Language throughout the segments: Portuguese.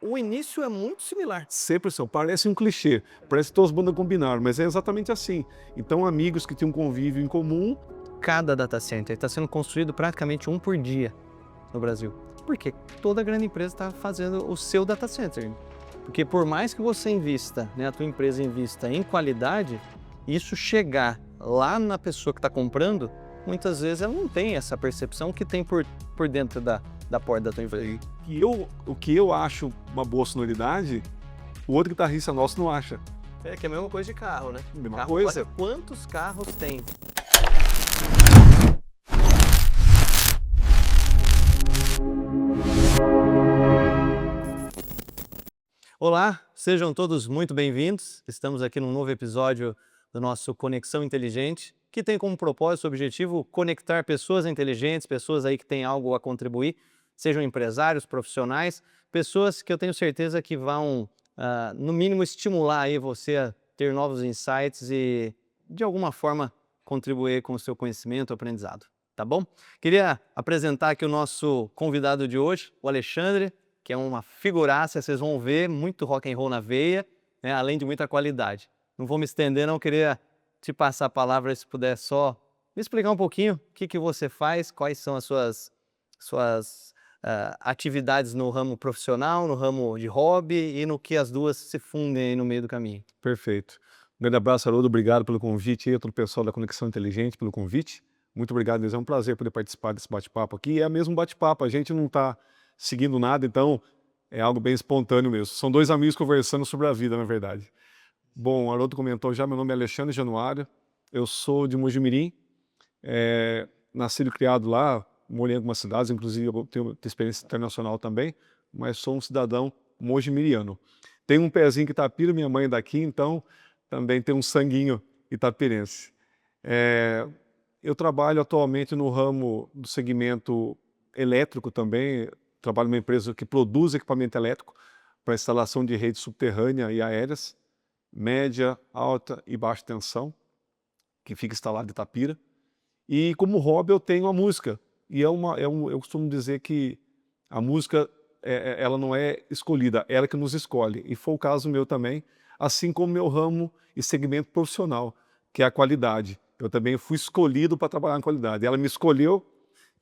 o início é muito similar. Sempre são, parece um clichê, parece que todas as bandas combinaram, mas é exatamente assim. Então, amigos que têm um convívio em comum. Cada data center está sendo construído praticamente um por dia no Brasil. Porque toda grande empresa está fazendo o seu data center. Porque por mais que você invista, né, a tua empresa invista em qualidade, isso chegar lá na pessoa que está comprando, muitas vezes ela não tem essa percepção que tem por dentro da porta da tua empresa. O que eu acho uma boa sonoridade, o outro guitarrista nosso não acha. É que é a mesma coisa de carro, né? Mesma Carro, coisa. olha, quantos carros tem? Olá, sejam todos muito bem-vindos. Estamos aqui num novo episódio do nosso Conexão Inteligente, que tem como propósito, objetivo, conectar pessoas inteligentes, pessoas aí que têm algo a contribuir, sejam empresários, profissionais, pessoas que eu tenho certeza que vão, no mínimo, estimular aí você a ter novos insights e, de alguma forma, contribuir com o seu conhecimento, aprendizado, tá bom? Queria apresentar aqui o nosso convidado de hoje, o Alexandre, que é uma figuraça, vocês vão ver, muito rock and roll na veia, né, além de muita qualidade. Não vou me estender, não, queria te passar a palavra, se puder só me explicar um pouquinho o que você faz, quais são as suas atividades no ramo profissional, no ramo de hobby e no que as duas se fundem aí no meio do caminho. Perfeito. Um grande abraço, Haroldo. Obrigado pelo convite e a todo o pessoal da Conexão Inteligente pelo convite. Muito obrigado mesmo. É um prazer poder participar desse bate-papo aqui. É mesmo bate-papo, a gente não está seguindo nada, então é algo bem espontâneo mesmo. São dois amigos conversando sobre a vida, na verdade. Bom, o Haroldo comentou já, meu nome é Alexandre Januário, eu sou de Mojimirim, nascido e criado lá, morei em algumas cidades, inclusive eu tenho experiência internacional também, mas sou um cidadão mojimiriano. Tenho um pezinho em Itapira, minha mãe é daqui, então também tem um sanguinho itapirense. Eu trabalho atualmente no ramo do segmento elétrico também, trabalho numa empresa que produz equipamento elétrico para instalação de redes subterrânea e aéreas, média, alta e baixa tensão, que fica instalado em Itapira. E como hobby eu tenho a música. E eu costumo dizer que a música ela não é escolhida, ela que nos escolhe. E foi o caso meu também, assim como meu ramo e segmento profissional, que é a qualidade. Eu também fui escolhido para trabalhar em qualidade. Ela me escolheu,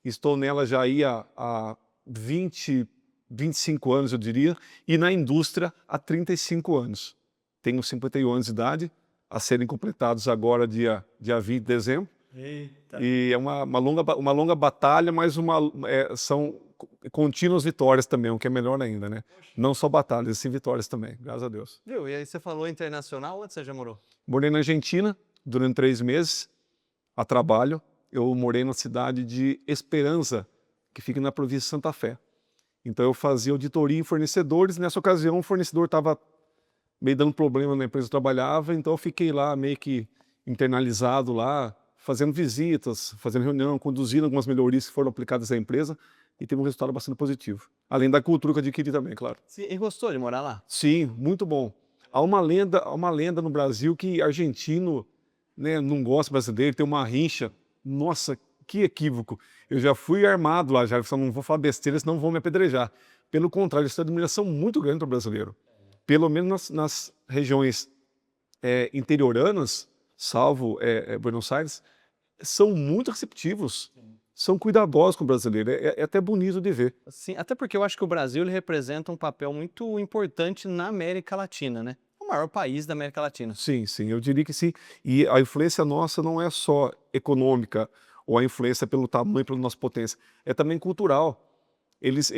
estou nela já aí há 25 anos, eu diria, e na indústria há 35 anos. Tenho 51 anos de idade, a serem completados agora, dia 20 de dezembro. Eita. E é uma longa batalha, mas são contínuas vitórias também, o que é melhor ainda, né? Não só batalhas, sim vitórias também, graças a Deus. Viu? E aí você falou internacional, onde você já morou? Morei na Argentina durante 3 meses, a trabalho. Eu morei na cidade de Esperança, que fica na província de Santa Fé. Então eu fazia auditoria em fornecedores, nessa ocasião o fornecedor estava meio dando problema na empresa que eu trabalhava, então eu fiquei lá meio que internalizado lá, fazendo visitas, fazendo reunião, conduzindo algumas melhorias que foram aplicadas à empresa e teve um resultado bastante positivo. Além da cultura que eu adquiri também, claro. Sim, e gostou de morar lá? Sim, muito bom. Há uma lenda no Brasil que argentino, né, não gosta brasileiro, tem uma rincha. Nossa, que equívoco. Eu já fui armado lá, já não vou falar besteira, senão vão me apedrejar. Pelo contrário, eles têm uma admiração muito grande para o brasileiro. Pelo menos nas regiões interioranas, salvo Buenos Aires, são muito receptivos, são cuidadosos com o brasileiro, é até bonito de ver. Sim, até porque eu acho que o Brasil ele representa um papel muito importante na América Latina, né? O maior país da América Latina. Sim, sim, eu diria que sim. E a influência nossa não é só econômica, ou a influência pelo tamanho, pela nossa potência, é também cultural. Eles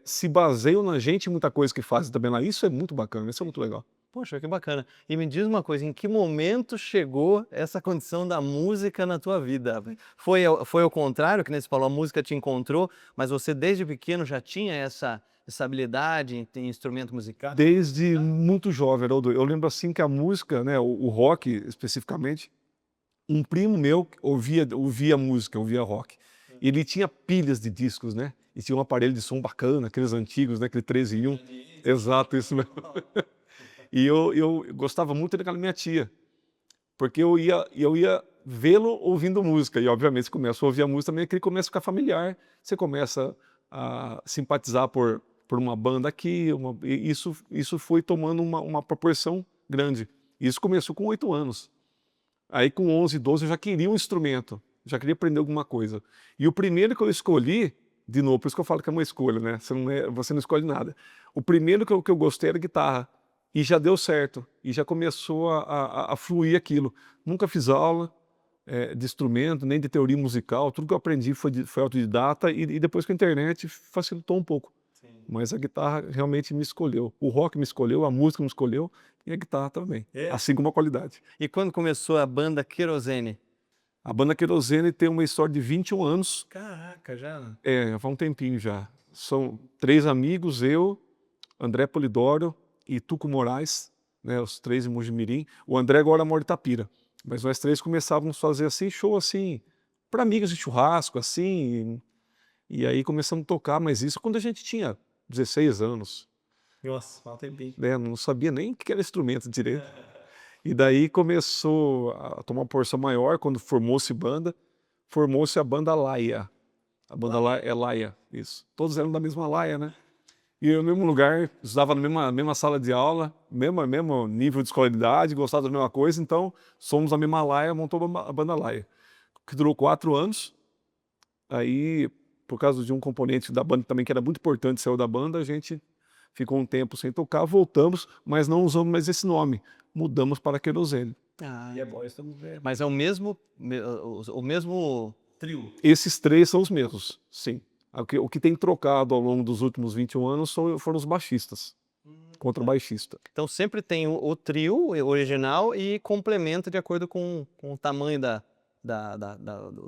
se baseiam na gente em muita coisa que fazem também lá. Isso é muito bacana, isso é muito legal. Poxa, que bacana. E me diz uma coisa, em que momento chegou essa condição da música na tua vida? Foi ao contrário, que nem você falou, a música te encontrou, mas você desde pequeno já tinha essa habilidade em instrumento musical? Desde muito jovem, Haroldo. Eu lembro assim que a música, né, o rock especificamente, um primo meu ouvia música, ouvia rock. E ele tinha pilhas de discos, né? E tinha um aparelho de som bacana, aqueles antigos, né? Aquele 13 em 1. Exato, isso mesmo. E eu gostava muito daquela minha tia, porque eu ia vê-lo ouvindo música. E obviamente você começa a ouvir a música também, aquele começa a ficar familiar, você começa a simpatizar por por uma banda aqui, e isso foi tomando uma proporção grande. Isso começou com 8 anos. Aí com 11, 12 eu já queria um instrumento, já queria aprender alguma coisa. E o primeiro que eu escolhi, de novo, por isso que eu falo que é uma escolha, né? Você não escolhe nada. O primeiro que eu gostei era guitarra. E já deu certo, e já começou a fluir aquilo. Nunca fiz aula de instrumento, nem de teoria musical, tudo que eu aprendi foi autodidata, e depois com a internet facilitou um pouco. Sim. Mas a guitarra realmente me escolheu. O rock me escolheu, a música me escolheu, e a guitarra também, assim como a qualidade. E quando começou a banda Querosene? A banda Querosene tem uma história de 21 anos, Caraca, já. já faz um tempinho já. São 3 amigos, eu, André Polidoro e Tuco Moraes, né, os 3 em Mojimirim. O André agora mora em Itapira, mas nós 3 começávamos a fazer assim, show assim, para amigos de churrasco, assim, e aí começamos a tocar, mas isso quando a gente tinha 16 anos, Nossa, mal tempinho. né, não sabia nem o que era instrumento direito. E daí começou a tomar uma porção maior quando formou-se a banda Laia. A banda Laia é Laia, isso. Todos eram da mesma Laia, né? E eu no mesmo lugar, estudava na mesma sala de aula, mesmo nível de escolaridade, gostava da mesma coisa, então somos a mesma Laia, montou a banda Laia, que durou 4 anos. Aí, por causa de um componente da banda também que era muito importante, saiu da banda, a gente ficou um tempo sem tocar, voltamos, mas não usamos mais esse nome, mudamos para Querosene. E é bom, estamos vendo. Mas é o mesmo trio. Esses 3 são os mesmos, sim. O que tem trocado ao longo dos últimos 21 anos foram os baixistas, contrabaixista. Então sempre tem o trio original e complementa de acordo com o tamanho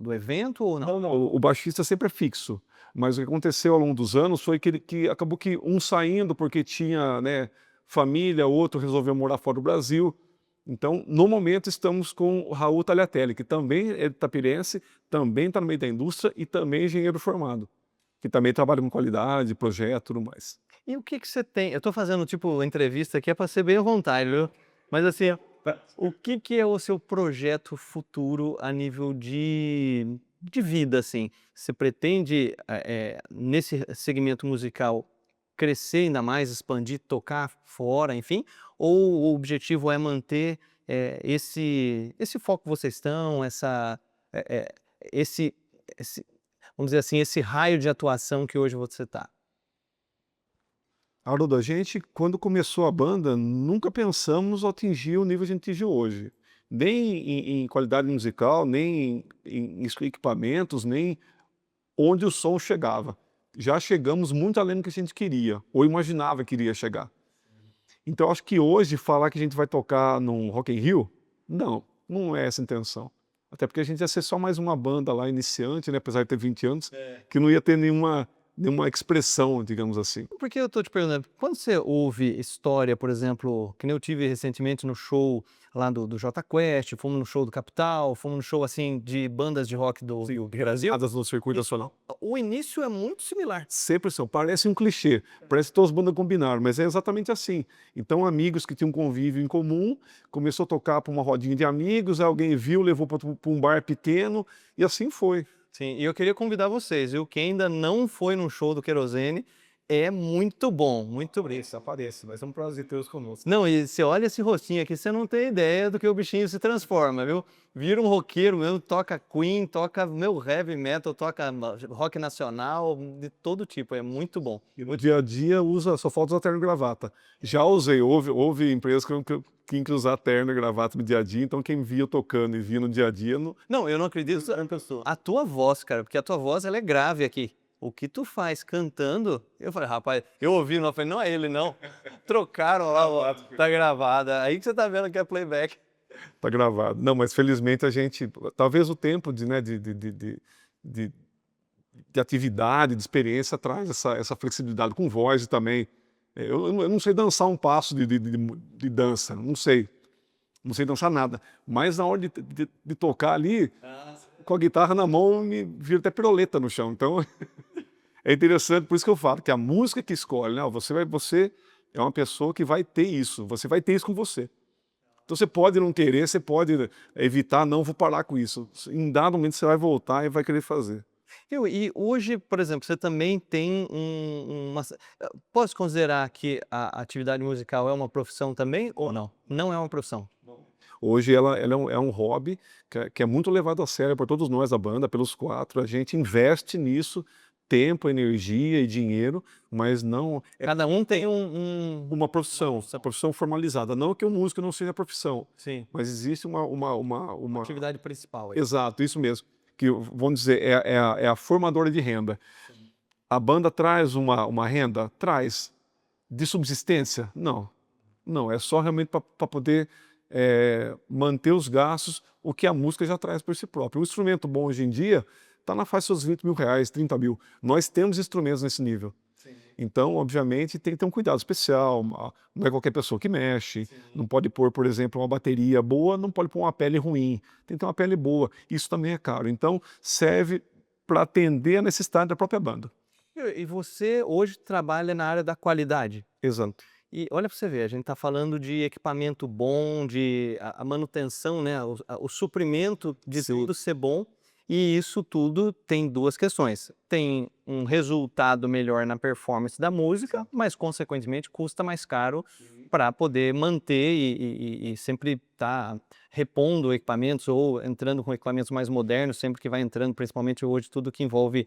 do evento ou não? Não, o baixista sempre é fixo, mas o que aconteceu ao longo dos anos foi que acabou que um saindo porque tinha, né, família, outro resolveu morar fora do Brasil. Então, no momento, estamos com o Raul Tagliatelli, que também é itapirense, também está no meio da indústria e também é engenheiro formado, que também trabalha com qualidade, projeto e tudo mais. E o que você tem? Eu tô fazendo tipo entrevista aqui, é para ser bem à vontade, viu? Mas assim, o que é o seu projeto futuro a nível de vida, assim? Você pretende, nesse segmento musical, crescer ainda mais, expandir, tocar fora, enfim? Ou o objetivo é manter esse foco que vocês estão, eh, eh, esse, vamos dizer assim, esse raio de atuação que hoje você está? Haroldo, a gente, quando começou a banda, nunca pensamos atingir o nível que a gente atingiu hoje. Nem em qualidade musical, nem em equipamentos, nem onde o som chegava. Já chegamos muito além do que a gente queria, ou imaginava que iria chegar. Então, acho que hoje, falar que a gente vai tocar num Rock in Rio, não é essa a intenção. Até porque a gente ia ser só mais uma banda lá, iniciante, né, apesar de ter 20 anos, que não ia ter nenhuma expressão, digamos assim. Por que eu tô te perguntando? Quando você ouve história, por exemplo, que nem eu tive recentemente no show lá do Jota Quest, fomos no show do Capital, fomos no show, assim, de bandas de rock do Brasil, Piadas no circuito nacional. o início é muito similar. Sempre são. Parece um clichê, parece que todas as bandas combinaram, mas é exatamente assim. Então, amigos que tinham um convívio em comum, começou a tocar para uma rodinha de amigos, aí alguém viu, levou para um bar pequeno, e assim foi. Sim, e eu queria convidar vocês, viu? Quem ainda não foi no show do Querosene, é muito bom, muito bom. Apareça, vai ser um prazer ter-os conosco. Não, e você olha esse rostinho aqui, você não tem ideia do que o bichinho se transforma, viu? Vira um roqueiro mesmo, toca Queen, toca heavy metal, toca rock nacional, de todo tipo, é muito bom. E no dia a dia só falta usar terno e gravata. Já usei, houve empresas que tinham que usar terno e gravata no dia a dia, então quem via eu tocando e via no dia a dia... Não, eu não acredito. A tua voz, cara, porque a tua voz ela é grave aqui. O que tu faz cantando, eu falei, rapaz, eu ouvi, não, eu falei, não é ele, não. Trocaram lá, tá gravada. Aí que você tá vendo que é playback. Tá gravado. Não, mas felizmente a gente, talvez o tempo de atividade, de experiência, traz essa flexibilidade com voz e também. Eu não sei dançar um passo de dança, não sei dançar nada, mas na hora de tocar ali, com a guitarra na mão, me vira até piroleta no chão, então é interessante, por isso que eu falo que a música que escolhe, né? Você é uma pessoa que vai ter isso, você vai ter isso com você. Então você pode não querer, você pode evitar, não vou parar com isso. Em dado momento você vai voltar e vai querer fazer. E hoje, por exemplo, você também tem posso considerar que a atividade musical é uma profissão também ou não? Não é uma profissão? Hoje ela é um hobby que é muito levado a sério por todos nós da banda, pelos 4, a gente investe nisso tempo, energia e dinheiro, mas não é Cada um tem uma profissão formalizada. Não que o músico não seja profissão, sim, mas existe uma atividade principal aí. exato, isso mesmo, que vamos dizer, é a formadora de renda. A banda traz uma renda? Traz. De subsistência? Não. Não, é só realmente para poder manter os gastos, o que a música já traz por si próprio. Um instrumento bom hoje em dia está na faixa dos 20 mil reais, 30 mil. Nós temos instrumentos nesse nível. Então, obviamente, tem que ter um cuidado especial. Não é qualquer pessoa que mexe. Não pode pôr, por exemplo, uma bateria boa, não pode pôr uma pele ruim. Tem que ter uma pele boa. Isso também é caro. Então, serve para atender a necessidade da própria banda. E você hoje trabalha na área da qualidade? Exato. E olha para você ver, a gente está falando de equipamento bom, de a manutenção, né, o suprimento de Sim. tudo ser bom, e isso tudo tem duas questões. Tem um resultado melhor na performance da música, mas consequentemente custa mais caro para poder manter e sempre estar repondo equipamentos ou entrando com equipamentos mais modernos, sempre que vai entrando, principalmente hoje, tudo que envolve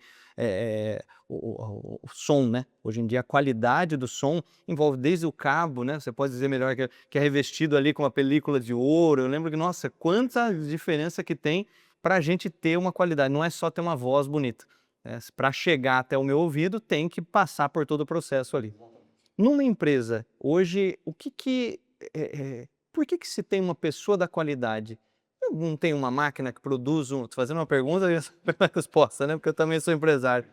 o som, né? Hoje em dia a qualidade do som envolve desde o cabo, né? Você pode dizer melhor que é revestido ali com uma película de ouro. Eu lembro que, nossa, quanta diferença que tem para a gente ter uma qualidade. Não é só ter uma voz bonita. Para chegar até o meu ouvido, tem que passar por todo o processo ali. Numa empresa, hoje, por que se tem uma pessoa da qualidade? Eu não tem uma máquina que produz tô fazendo uma pergunta e essa é a resposta, né? Porque eu também sou empresário.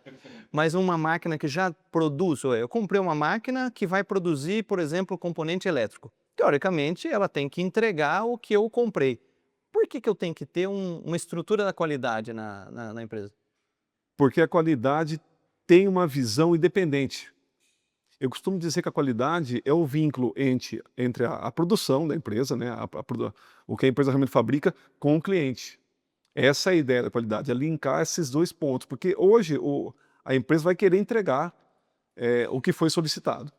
Mas uma máquina que já produz, eu comprei uma máquina que vai produzir, por exemplo, componente elétrico. Teoricamente, ela tem que entregar o que eu comprei. Por que eu tenho que ter uma estrutura da qualidade na empresa? Porque a qualidade tem uma visão independente. Eu costumo dizer que a qualidade é o vínculo entre a produção da empresa, né, o que a empresa realmente fabrica, com o cliente. Essa é a ideia da qualidade, é linkar esses dois pontos, porque hoje a empresa vai querer entregar o que foi solicitado.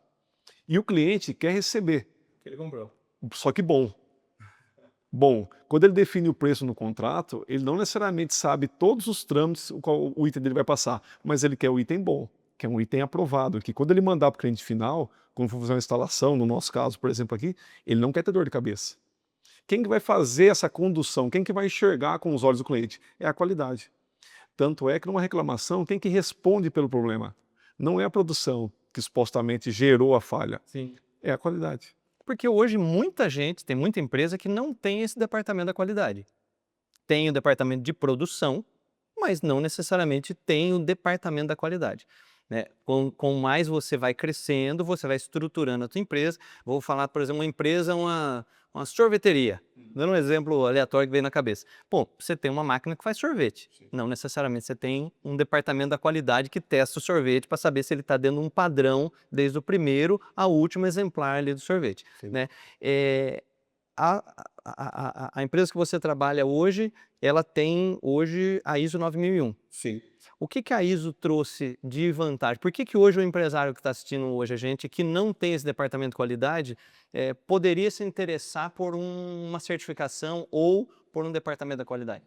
E o cliente quer receber, Que ele comprou. só que bom. Bom, quando ele define o preço no contrato, ele não necessariamente sabe todos os trâmites o qual o item dele vai passar, mas ele quer o item bom, quer um item aprovado, que quando ele mandar para o cliente final, quando for fazer uma instalação, no nosso caso, por exemplo aqui, ele não quer ter dor de cabeça. Quem que vai fazer essa condução, quem que vai enxergar com os olhos do cliente? É a qualidade. Tanto é que numa reclamação, quem que responde pelo problema? Não é a produção que supostamente gerou a falha, Sim. é a qualidade. Porque hoje tem muita empresa que não tem esse departamento da qualidade. Tem o departamento de produção, mas não necessariamente tem o departamento da qualidade, né? Com mais você vai crescendo, você vai estruturando a tua empresa. Vou falar, por exemplo, uma empresa, uma sorveteria, dando um exemplo aleatório que veio na cabeça. Pô, você tem uma máquina que faz sorvete. Não necessariamente você tem um departamento da qualidade que testa o sorvete para saber se ele está dando um padrão desde o primeiro ao último exemplar ali do sorvete, né? A, a empresa que você trabalha hoje, ela tem hoje a ISO 9001. Sim. O que a ISO trouxe de vantagem? Por que hoje o empresário que está assistindo hoje a gente, que não tem esse departamento de qualidade, poderia se interessar por uma certificação ou por um departamento da qualidade?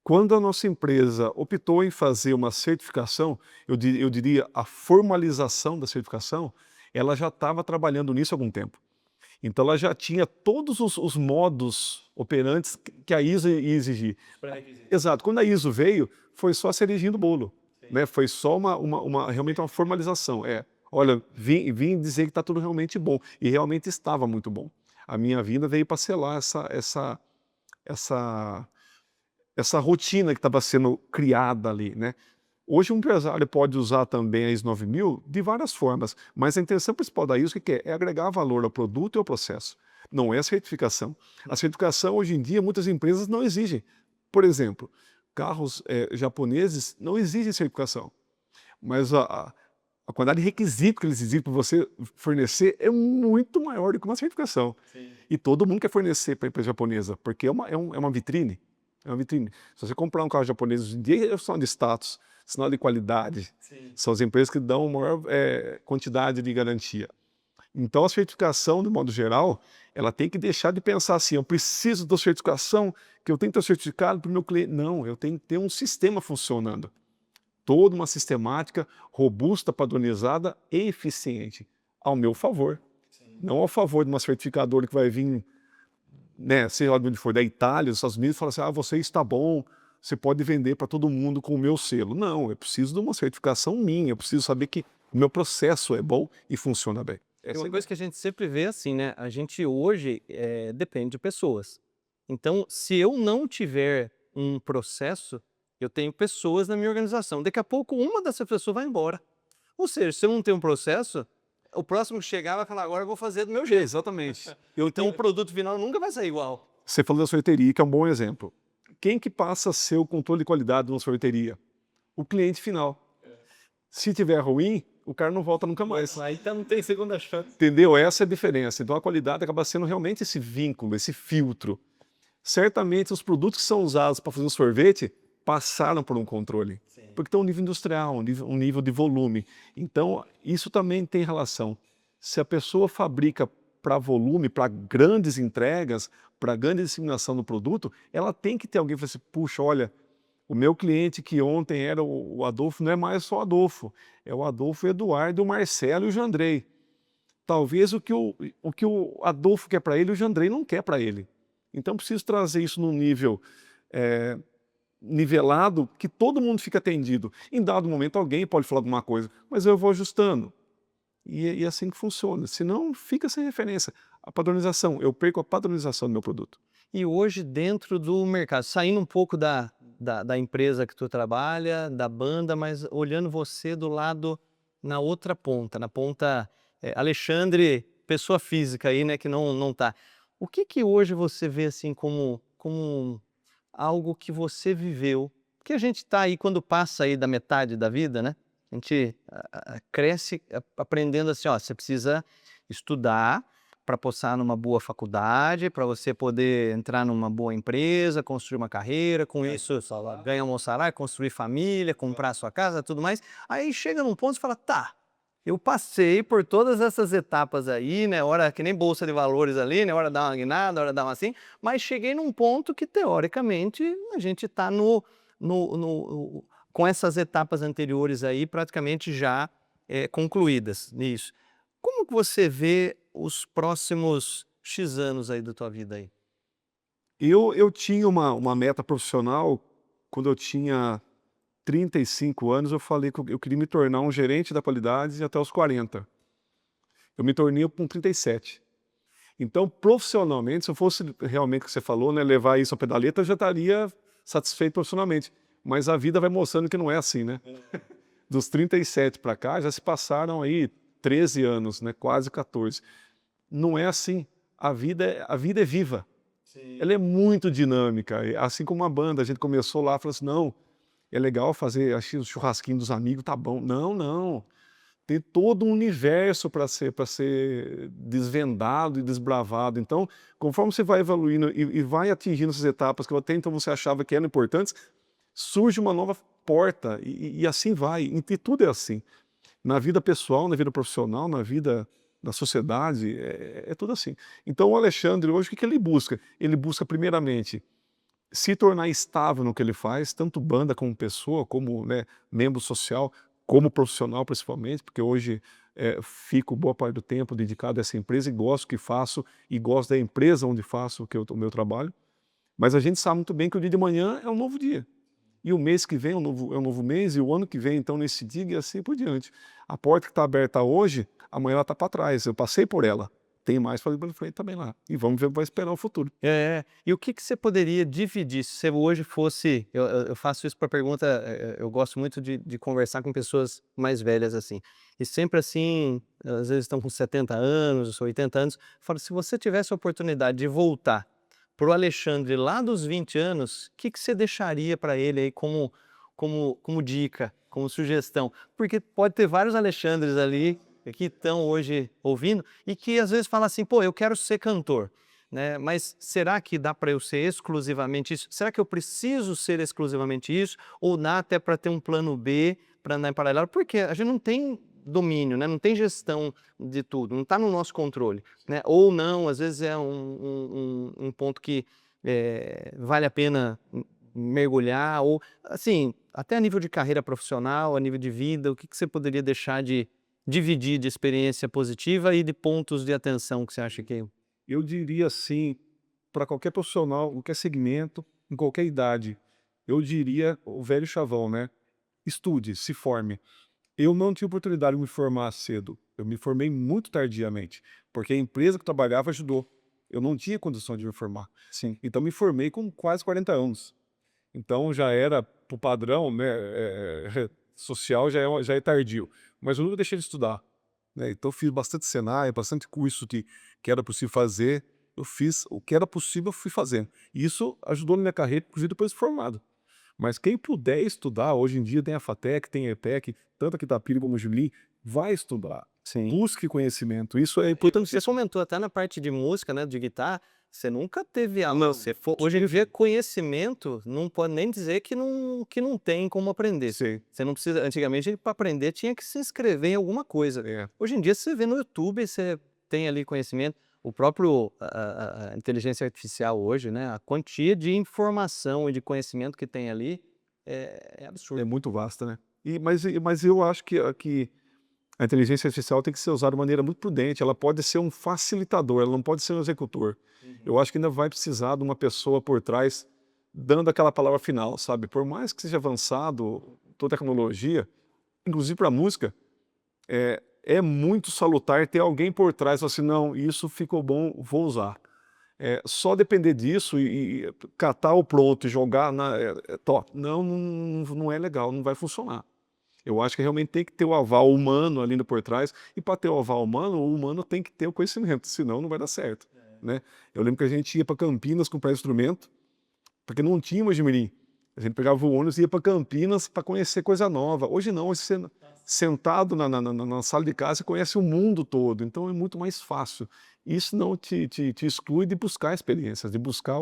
Quando a nossa empresa optou em fazer uma certificação, eu diria a formalização da certificação, ela já estava trabalhando nisso há algum tempo. Então ela já tinha todos os modos operantes que a ISO ia exigir. Exato. Quando a ISO veio, foi só a cerejinha do bolo, né? Foi só realmente uma formalização. Olha, vim dizer que está tudo realmente bom. E realmente estava muito bom. A minha vinda veio para selar essa rotina que estava sendo criada ali, né? Hoje o empresário pode usar também a ISO 9000 de várias formas, mas a intenção principal da ISO o que é? É agregar valor ao produto e ao processo. Não é a certificação. A certificação hoje em dia muitas empresas não exigem. Por exemplo, carros japoneses não exigem certificação, mas a quantidade de requisito que eles exigem para você fornecer é muito maior do que uma certificação. Sim. E todo mundo quer fornecer para a empresa japonesa, porque é uma vitrine. É uma vitrine. Se você comprar um carro japonês hoje em dia, é só de status. sinal de qualidade. Sim. São as empresas que dão maior quantidade de garantia. Então, a certificação, de modo geral, ela tem que deixar de pensar assim, eu preciso da certificação, que eu tenho que ter certificado para o meu cliente. Não, eu tenho que ter um sistema funcionando. Toda uma sistemática robusta, padronizada e eficiente, ao meu favor. Sim. Não ao favor de uma certificadora que vai vir, né, seja lá de onde for, da Itália, dos Estados Unidos, e fala assim, você está bom, você pode vender para todo mundo com o meu selo. Não, eu preciso de uma certificação minha, eu preciso saber que o meu processo é bom e funciona bem. Tem uma coisa que a gente sempre vê assim, né? A gente hoje depende de pessoas. Então, se eu não tiver um processo, eu tenho pessoas na minha organização. Daqui a pouco, uma dessas pessoas vai embora. Ou seja, se eu não tenho um processo, o próximo que chegar vai falar, agora eu vou fazer do meu jeito. Exatamente. Então, o produto final nunca vai sair igual. Você falou da sorveteria, que é um bom exemplo. Quem que passa a ser o controle de qualidade de uma sorveteria? O cliente final. Se tiver ruim, o cara não volta nunca mais. Aí então não tem segunda chance. Entendeu? Essa é a diferença. Então a qualidade acaba sendo realmente esse vínculo, esse filtro. Certamente os produtos que são usados para fazer um sorvete passaram por um controle. Sim. Porque tem um nível industrial, um nível de volume. Então isso também tem relação. Se a pessoa fabrica para volume, para grandes entregas, para grande disseminação do produto, ela tem que ter alguém que fala assim, puxa, olha, o meu cliente que ontem era o Adolfo não é mais só o Adolfo, é o Adolfo, o Eduardo, o Marcelo e o Jandrei. Talvez o que o Adolfo quer para ele, o Jandrei não quer para ele. Então preciso trazer isso num nível nivelado, que todo mundo fica atendido. Em dado momento alguém pode falar alguma coisa, mas eu vou ajustando. E é assim que funciona, senão fica sem referência. A padronização, eu perco a padronização do meu produto. E hoje dentro do mercado, saindo um pouco da empresa que tu trabalha, da banda, mas olhando você do lado, na outra ponta, na ponta Alexandre, pessoa física aí, né, que não tá. O que hoje você vê assim como algo que você viveu? Porque a gente tá aí, quando passa aí da metade da vida, né, a gente cresce aprendendo assim, ó, você precisa estudar para passar numa boa faculdade, para você poder entrar numa boa empresa, construir uma carreira, com isso ganhar um bom salário, construir família, comprar sua casa, tudo mais. Aí chega num ponto e fala, tá, eu passei por todas essas etapas aí, né, hora que nem bolsa de valores ali, né, hora dá uma guinada, hora dá uma assim, mas cheguei num ponto que teoricamente a gente está com essas etapas anteriores aí praticamente já concluídas nisso. Como que você vê os próximos X anos aí da tua vida aí? Eu tinha uma meta profissional, quando eu tinha 35 anos, eu falei que eu queria me tornar um gerente da qualidade até os 40. Eu me tornei com 37. Então, profissionalmente, se eu fosse realmente o que você falou, né, levar isso ao pé da letra, eu já estaria satisfeito profissionalmente. Mas a vida vai mostrando que não é assim, né? Dos 37 para cá, já se passaram aí 13 anos, né, quase 14. Não é assim. A vida é viva. Sim. Ela é muito dinâmica. Assim como uma banda, a gente começou lá e falou assim, não, é legal fazer o churrasquinho dos amigos, tá bom. Não. Tem todo um universo para ser desvendado e desbravado. Então, conforme você vai evoluindo e vai atingindo essas etapas que até então você achava que eram importantes, surge uma nova porta e assim vai. E tudo é assim. Na vida pessoal, na vida profissional, na vida da sociedade, é tudo assim. Então o Alexandre hoje, o que ele busca? Ele busca primeiramente se tornar estável no que ele faz, tanto banda como pessoa, como, né, membro social, como profissional principalmente, porque hoje fico boa parte do tempo dedicado a essa empresa e gosto do que faço e gosto da empresa onde faço o meu trabalho. Mas a gente sabe muito bem que o dia de manhã é um novo dia. E o mês que vem é um novo mês, e o ano que vem, então, nesse dia, e assim por diante. A porta que está aberta hoje, amanhã ela está para trás. Eu passei por ela. Tem mais para frente também lá. E vamos ver o que vai esperar o futuro. E o que você poderia dividir se você hoje fosse... Eu faço isso para pergunta... Eu gosto muito de conversar com pessoas mais velhas assim. E sempre assim, às vezes estão com 70 anos, 80 anos. Falo, se você tivesse a oportunidade de voltar para o Alexandre lá dos 20 anos, o que você deixaria para ele aí como dica, como sugestão? Porque pode ter vários Alexandres ali que estão hoje ouvindo e que às vezes falam assim, pô, eu quero ser cantor. né? Mas será que dá para eu ser exclusivamente isso? Será que eu preciso ser exclusivamente isso? Ou dá até para ter um plano B para andar em paralelo? Porque a gente não tem domínio, né? Não tem gestão de tudo, não está no nosso controle, né? Ou não, às vezes é um ponto que vale a pena mergulhar, ou assim, até a nível de carreira profissional, a nível de vida, o que que você poderia deixar de dividir de experiência positiva e de pontos de atenção que você acha que... Eu diria assim, para qualquer profissional, qualquer segmento, em qualquer idade, eu diria o velho chavão, né? Estude, se forme. Eu não tive oportunidade de me formar cedo. Eu me formei muito tardiamente, porque a empresa que eu trabalhava ajudou. Eu não tinha condição de me formar. Sim. Então me formei com quase 40 anos. Então já era pro padrão, né, social, já é tardio. Mas eu nunca deixei de estudar, né? Então eu fiz bastante Senai, bastante curso que era possível fazer. Eu fiz o que era possível, eu fui fazendo. E isso ajudou na minha carreira, inclusive depois de formado. Mas quem puder estudar, hoje em dia tem a FATEC, tem a ETEC, tanto aqui Itapira como Julim, vai estudar. Sim. Busque conhecimento. Isso é Você importante. comentou até na parte de música, né, de guitarra, você nunca teve aula. Não, Hoje em dia, conhecimento, não pode nem dizer que não tem como aprender. Sei. Você não precisa, antigamente, para aprender, tinha que se inscrever em alguma coisa. É. Hoje em dia, você vê no YouTube, você tem ali conhecimento. O próprio a inteligência artificial hoje, né, a quantia de informação e de conhecimento que tem ali é absurdo. É muito vasta, né? Mas eu acho que a inteligência artificial tem que ser usada de maneira muito prudente. Ela pode ser um facilitador, ela não pode ser um executor. Eu acho que ainda vai precisar de uma pessoa por trás dando aquela palavra final, sabe? Por mais que seja avançado toda a tecnologia, inclusive para a música, é muito salutar ter alguém por trás e falar assim, não, isso ficou bom, vou usar. Só depender disso e catar o pronto e jogar não é legal, não vai funcionar. Eu acho que realmente tem que ter o aval humano ali por trás, e para ter o aval humano, o humano tem que ter o conhecimento, senão não vai dar certo, né? Eu lembro que a gente ia para Campinas comprar instrumento, porque não tinha Mojimirim. A gente pegava o ônibus e ia para Campinas para conhecer coisa nova. Hoje não, hoje você sentado na sala de casa, você conhece o mundo todo, então é muito mais fácil. Isso não te exclui de buscar experiências, de buscar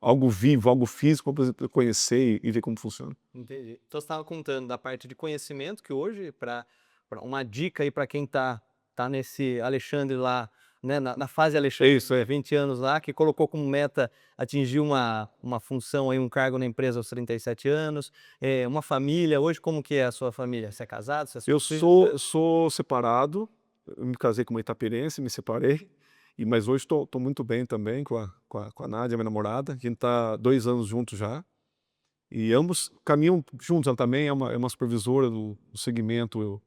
algo vivo, algo físico para conhecer e ver como funciona. Entendi. Então você estava contando da parte de conhecimento, que hoje, para uma dica aí para quem tá nesse Alexandre lá, né, na fase Alexandre, Isso, 20 anos lá, que colocou como meta atingir uma função aí, um cargo na empresa aos 37 anos, uma família. Hoje, como que é a sua família? Você é casado? Você é Eu solteiro? sou separado, eu me casei com uma itapirense, me separei, mas hoje estou muito bem também com a Nádia, minha namorada. A gente está 2 anos juntos já, e ambos caminham juntos. Ela também é uma supervisora do segmento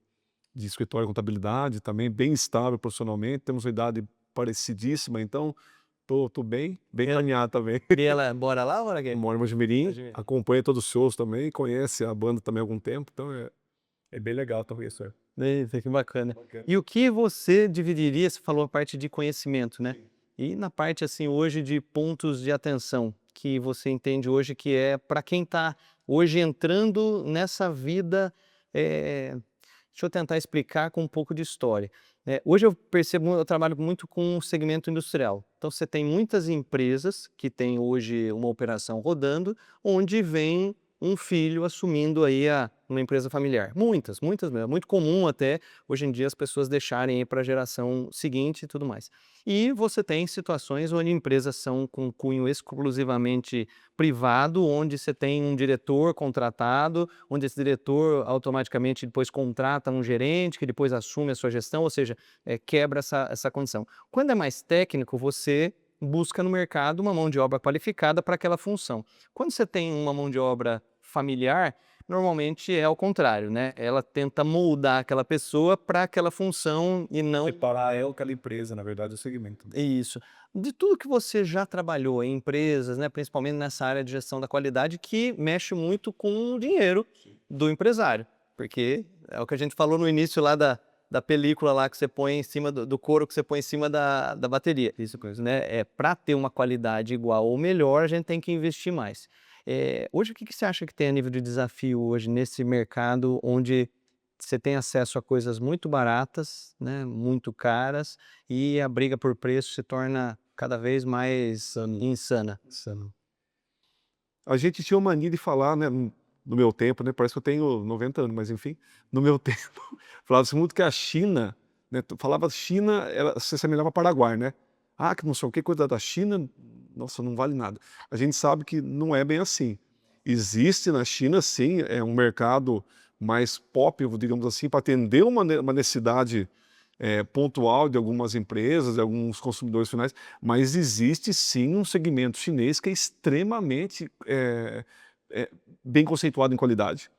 de escritório de contabilidade, também bem estável profissionalmente, temos uma idade parecidíssima, então tô bem alinhado também. E ela mora lá ou mora aqui? Moro em Mojimirim, Mojimirim. acompanha todos os shows também, conhece a banda também há algum tempo, então é bem legal talvez isso. Eita, que bacana. Bacana. E o que você dividiria, você falou a parte de conhecimento, né? E na parte, assim, hoje de pontos de atenção, que você entende hoje que é para quem está hoje entrando nessa vida, deixa eu tentar explicar com um pouco de história. Hoje eu percebo, eu trabalho muito com o segmento industrial. Então você tem muitas empresas que têm hoje uma operação rodando, onde vem um filho assumindo aí uma empresa familiar. Muitas mesmo. É muito comum até hoje em dia as pessoas deixarem para a geração seguinte e tudo mais. E você tem situações onde empresas são com cunho exclusivamente privado, onde você tem um diretor contratado, onde esse diretor automaticamente depois contrata um gerente, que depois assume a sua gestão, ou seja, quebra essa condição. Quando é mais técnico, você busca no mercado uma mão de obra qualificada para aquela função. Quando você tem uma mão de obra familiar, normalmente é ao contrário, né? Ela tenta moldar aquela pessoa para aquela função e não... Separar ela aquela empresa, na verdade, o segmento. Isso. De tudo que você já trabalhou em empresas, né, principalmente nessa área de gestão da qualidade, que mexe muito com o dinheiro do empresário, porque é o que a gente falou no início lá da película lá que você põe em cima do couro que você põe em cima da bateria. Isso mesmo, né? Para ter uma qualidade igual ou melhor, a gente tem que investir mais. Hoje, o que você acha que tem a nível de desafio hoje nesse mercado onde você tem acesso a coisas muito baratas, né, muito caras, e a briga por preço se torna cada vez mais insana. Insano. A gente tinha uma mania de falar, né, no meu tempo, né, parece que eu tenho 90 anos, mas enfim, no meu tempo, falava-se muito que a China, né, falava China, ela se assemelhava ao Paraguai, né? Ah, que não sei o que, coisa da China, nossa, não vale nada. A gente sabe que não é bem assim. Existe na China, sim, é um mercado mais pop, digamos assim, para atender uma necessidade pontual de algumas empresas, de alguns consumidores finais, mas existe sim um segmento chinês que é extremamente bem conceituado em qualidade.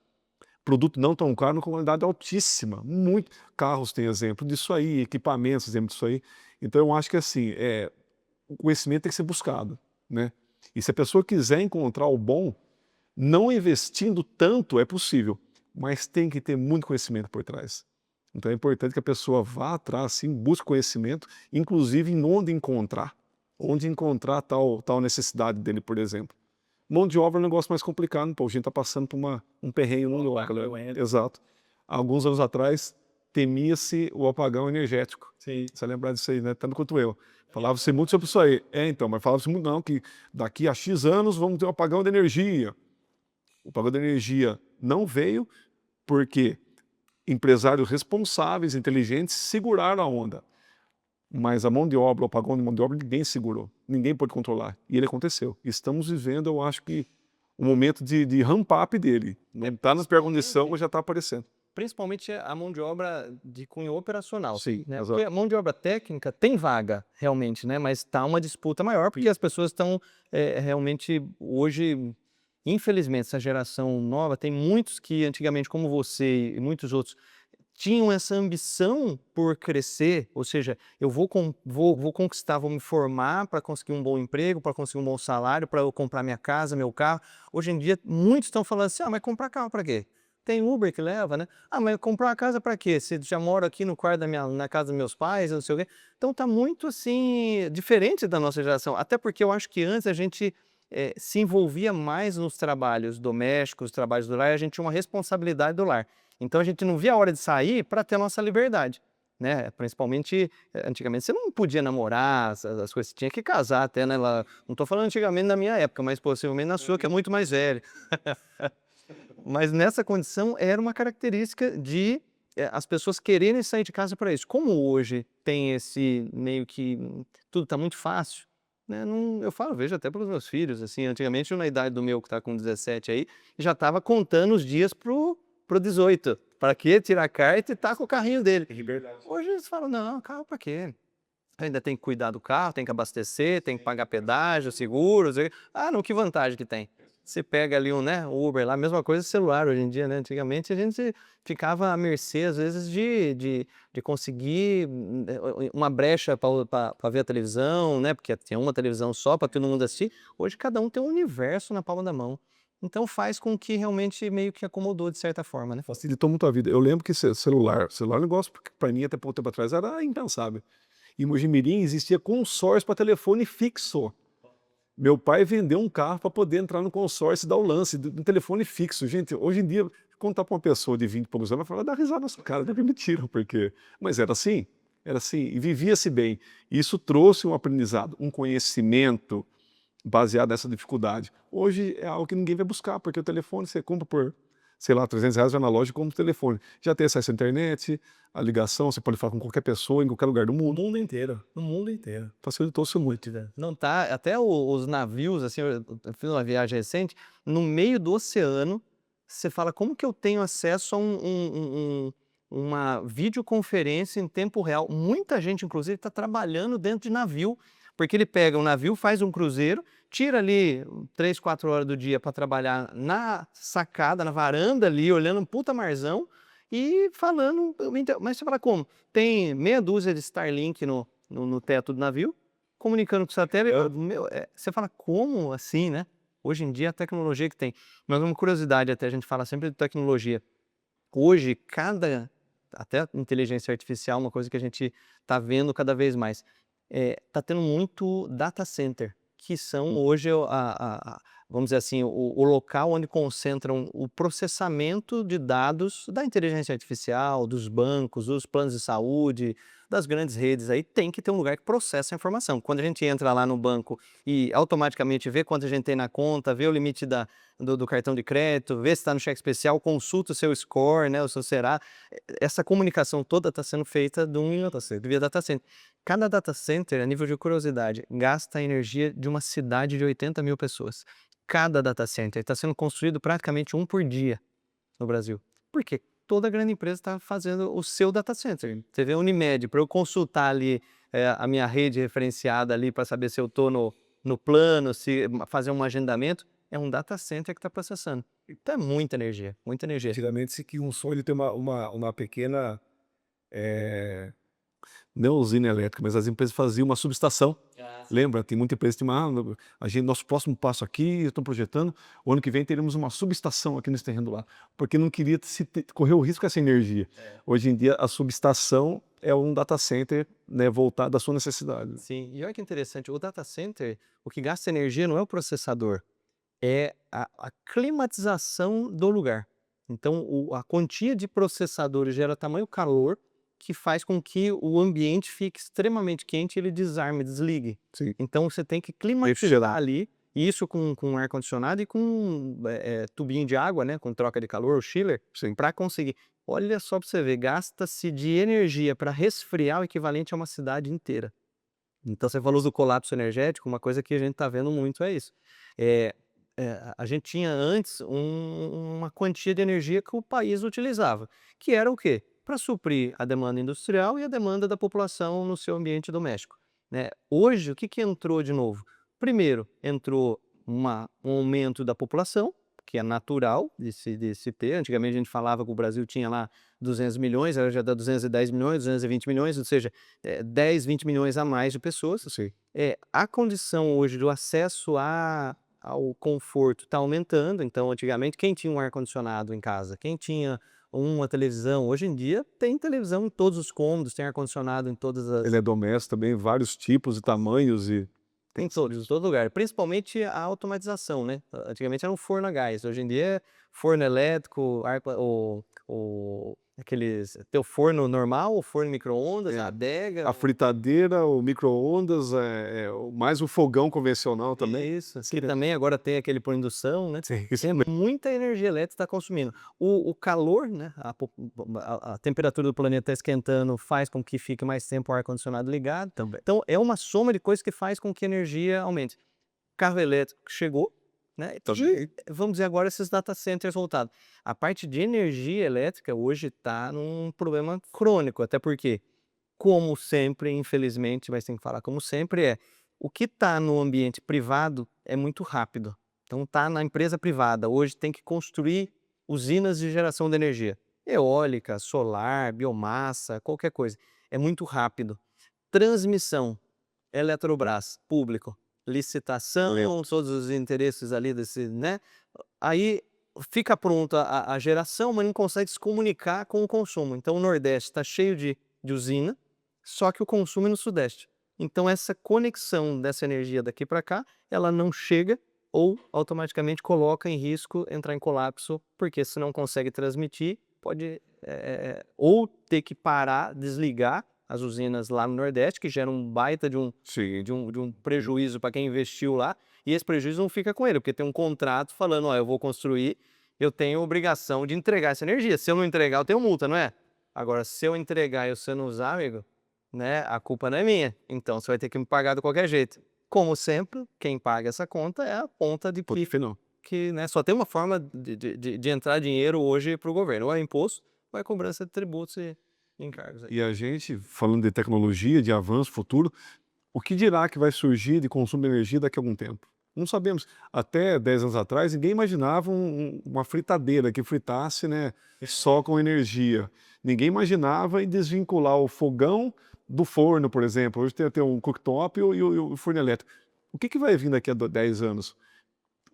Produto não tão caro, com qualidade altíssima. Muito. Carros têm exemplo disso aí, equipamentos, exemplo disso aí. Então eu acho que assim, o conhecimento tem que ser buscado, né? E se a pessoa quiser encontrar o bom, não investindo tanto é possível, mas tem que ter muito conhecimento por trás. Então é importante que a pessoa vá atrás, sim, busque conhecimento, inclusive em onde encontrar tal necessidade dele, por exemplo. Mão de obra é um negócio mais complicado, pô, a gente está passando por um perrengue no lugar. Exato. Há alguns anos atrás, temia-se o apagão energético. Sim. Você lembrar disso aí, né? Tanto quanto eu. Falava-se muito sobre isso aí. Então, mas falava-se muito não, que daqui a X anos vamos ter um apagão de energia. O apagão de energia não veio porque empresários responsáveis, inteligentes, seguraram a onda. Mas a mão de obra, o apagão de mão de obra, ninguém segurou. Ninguém pôde controlar. E ele aconteceu. Estamos vivendo, eu acho que, um momento de ramp-up dele. Não está na pior condição, mas já está aparecendo. Principalmente a mão de obra de cunho operacional. Sim, Né? exato. Porque a mão de obra técnica tem vaga, realmente, né? Mas está uma disputa maior, porque as pessoas estão realmente hoje, infelizmente, essa geração nova, tem muitos que antigamente, como você e muitos outros, tinham essa ambição por crescer, ou seja, eu vou conquistar, vou me formar para conseguir um bom emprego, para conseguir um bom salário, para eu comprar minha casa, meu carro. Hoje em dia, muitos estão falando assim, mas comprar carro para quê? Tem Uber que leva, né? Mas comprar uma casa para quê? Se já moro aqui no quarto na casa dos meus pais, não sei o quê. Então tá muito assim, diferente da nossa geração. Até porque eu acho que antes a gente se envolvia mais nos trabalhos domésticos, trabalhos do lar, e a gente tinha uma responsabilidade do lar. Então a gente não via a hora de sair para ter a nossa liberdade, né? Principalmente, antigamente você não podia namorar, as coisas, você tinha que casar até, né? Lá, não estou falando antigamente na minha época, mas possivelmente na sua, que é muito mais velha. Mas nessa condição era uma característica de as pessoas quererem sair de casa para isso. Como hoje tem esse meio que tudo está muito fácil, né? Eu falo, vejo até pelos meus filhos, assim, antigamente na idade do meu que está com 17 aí, já estava contando os dias pro 18. Para quê? Tirar a carta e tá com o carrinho dele. Hoje eles falam, não, carro para quê? Ainda tem que cuidar do carro, tem que abastecer, tem que pagar pedágio, seguro. Ah, não, que vantagem que tem. Você pega ali né, o Uber lá, mesma coisa celular hoje em dia, né? Antigamente a gente ficava à mercê, às vezes, de conseguir uma brecha para ver a televisão, né? Porque tinha uma televisão só para todo mundo assistir. Hoje cada um tem um universo na palma da mão. Então faz com que realmente meio que acomodou de certa forma, né? Facilitou muito a vida. Eu lembro que celular é um negócio que para mim até pouco tempo atrás era impensável. Em Mojimirim existia consórcio para telefone fixo. Meu pai vendeu um carro para poder entrar no consórcio e dar o lance do telefone fixo. Gente, hoje em dia, contar para uma pessoa de 20 e poucos anos, vai falar, dá risada na sua cara, deve mentira, porque... Mas era assim, e vivia-se bem. Isso trouxe um aprendizado, um conhecimento baseado nessa dificuldade. Hoje é algo que ninguém vai buscar, porque o telefone você compra por, sei lá, R$300, vai na loja e compra o telefone. Já tem acesso à internet, a ligação, você pode falar com qualquer pessoa, em qualquer lugar do mundo. No mundo inteiro. Facilitou-se muito. Não tá, até os navios, assim, eu fiz uma viagem recente, no meio do oceano, você fala, como que eu tenho acesso a uma videoconferência em tempo real? Muita gente, inclusive, está trabalhando dentro de navio, porque ele pega um navio, faz um cruzeiro, tira ali 3, 4 horas do dia para trabalhar na sacada, na varanda ali, olhando um puta marzão e falando. Mas você fala como? Tem meia dúzia de Starlink no teto do navio, comunicando com o satélite. Você fala, como assim, né? Hoje em dia a tecnologia que tem. Mas uma curiosidade até, a gente fala sempre de tecnologia. Hoje, até inteligência artificial, uma coisa que a gente está vendo cada vez mais, está tendo muito data center, que são hoje, vamos dizer assim, o local onde concentram o processamento de dados da inteligência artificial, dos bancos, dos planos de saúde, das grandes redes aí tem que ter um lugar que processa a informação. Quando a gente entra lá no banco e automaticamente vê quanto a gente tem na conta, vê o limite do cartão de crédito, vê se está no cheque especial, consulta o seu score, né, o seu Será. Essa comunicação toda está sendo feita via data center. Cada data center, a nível de curiosidade, gasta a energia de uma cidade de 80 mil pessoas. Cada data center está sendo construído praticamente um por dia no Brasil. Por quê? Toda grande empresa está fazendo o seu data center. Você vê a Unimed, para eu consultar ali a minha rede referenciada ali para saber se eu estou no plano, se fazer um agendamento, é um data center que está processando. Então é muita energia, muita energia. Antigamente se que um sonho tem uma pequena, Não usina elétrica, mas as empresas faziam uma subestação. Lembra? Tem muita empresa que tem nosso próximo passo aqui, eu estou projetando, o ano que vem teremos uma subestação aqui nesse terreno lá, porque não queria correr o risco com essa energia. Hoje em dia, a subestação é um data center, né, voltado à sua necessidade. Sim, e olha que interessante, o data center, o que gasta energia não é o processador, é a climatização do lugar. Então, a quantia de processadores gera tamanho calor que faz com que o ambiente fique extremamente quente e ele desarme, desligue. Sim. Então, você tem que climatizar Refrigerar. ali, e isso com ar-condicionado e com tubinho de água, né, com troca de calor, o chiller, Sim. para conseguir. Olha só para você ver, gasta-se de energia para resfriar o equivalente a uma cidade inteira. Então, você falou do colapso energético, uma coisa que a gente está vendo muito é isso. É, a gente tinha antes uma quantia de energia que o país utilizava, que era o quê? Para suprir a demanda industrial e a demanda da população no seu ambiente doméstico, né? Hoje, o que que entrou de novo? Primeiro, entrou um aumento da população, que é natural de se ter. Antigamente a gente falava que o Brasil tinha lá 200 milhões, agora já dá 210 milhões, 220 milhões, ou seja, 10, 20 milhões a mais de pessoas. Sim. A condição hoje do acesso ao conforto está aumentando. Então, antigamente, quem tinha um ar-condicionado em casa? Quem tinha uma televisão? Hoje em dia, tem televisão em todos os cômodos, tem ar-condicionado em todas as... Ele é doméstico também, vários tipos e tamanhos e Em todos, em todo lugar. Principalmente a automatização, né? Antigamente era um forno a gás, hoje em dia é forno elétrico, aqueles... Teu forno normal, o forno micro-ondas, a adega... a fritadeira, o micro-ondas, mais o fogão convencional também. Isso, que também agora tem aquele por indução, né? Sim, Muita energia elétrica está consumindo. O calor, né? A temperatura do planeta está esquentando, faz com que fique mais tempo o ar-condicionado ligado. também. Então, é uma soma de coisas que faz com que a energia aumente. Carro elétrico chegou, né? Também. E vamos dizer agora esses data centers voltados. A parte de energia elétrica hoje está num problema crônico, até porque, como sempre, infelizmente, mas tem que falar como sempre, o que está no ambiente privado é muito rápido. Então, está na empresa privada, hoje tem que construir usinas de geração de energia. Eólica, solar, biomassa, qualquer coisa. É muito rápido. Transmissão, Eletrobras, público. Licitação, todos os interesses ali desse, né? Aí fica pronta a geração, mas não consegue se comunicar com o consumo. Então, o Nordeste está cheio de usina, só que o consumo é no Sudeste. Então, essa conexão dessa energia daqui para cá, ela não chega ou automaticamente coloca em risco entrar em colapso, porque se não consegue transmitir, pode ou ter que parar, desligar as usinas lá no Nordeste, que gera um baita de Sim. de um prejuízo para quem investiu lá, e esse prejuízo não fica com ele, porque tem um contrato falando, ó, eu vou construir, eu tenho obrigação de entregar essa energia. Se eu não entregar, eu tenho multa, não é? Agora, se eu entregar e você não usar, amigo, né, a culpa não é minha. Então, você vai ter que me pagar de qualquer jeito. Como sempre, quem paga essa conta é a ponta de Ponto final. que, né, só tem uma forma de entrar dinheiro hoje para o governo, ou é imposto, ou é cobrança de tributos e encargos. E a gente, falando de tecnologia, de avanço, futuro, o que dirá que vai surgir de consumo de energia daqui a algum tempo? Não sabemos. Até 10 anos atrás, ninguém imaginava uma fritadeira que fritasse, né, só com energia. Ninguém imaginava em desvincular o fogão do forno, por exemplo. Hoje tem um cooktop e o forno elétrico. O que vai vir daqui a 10 anos?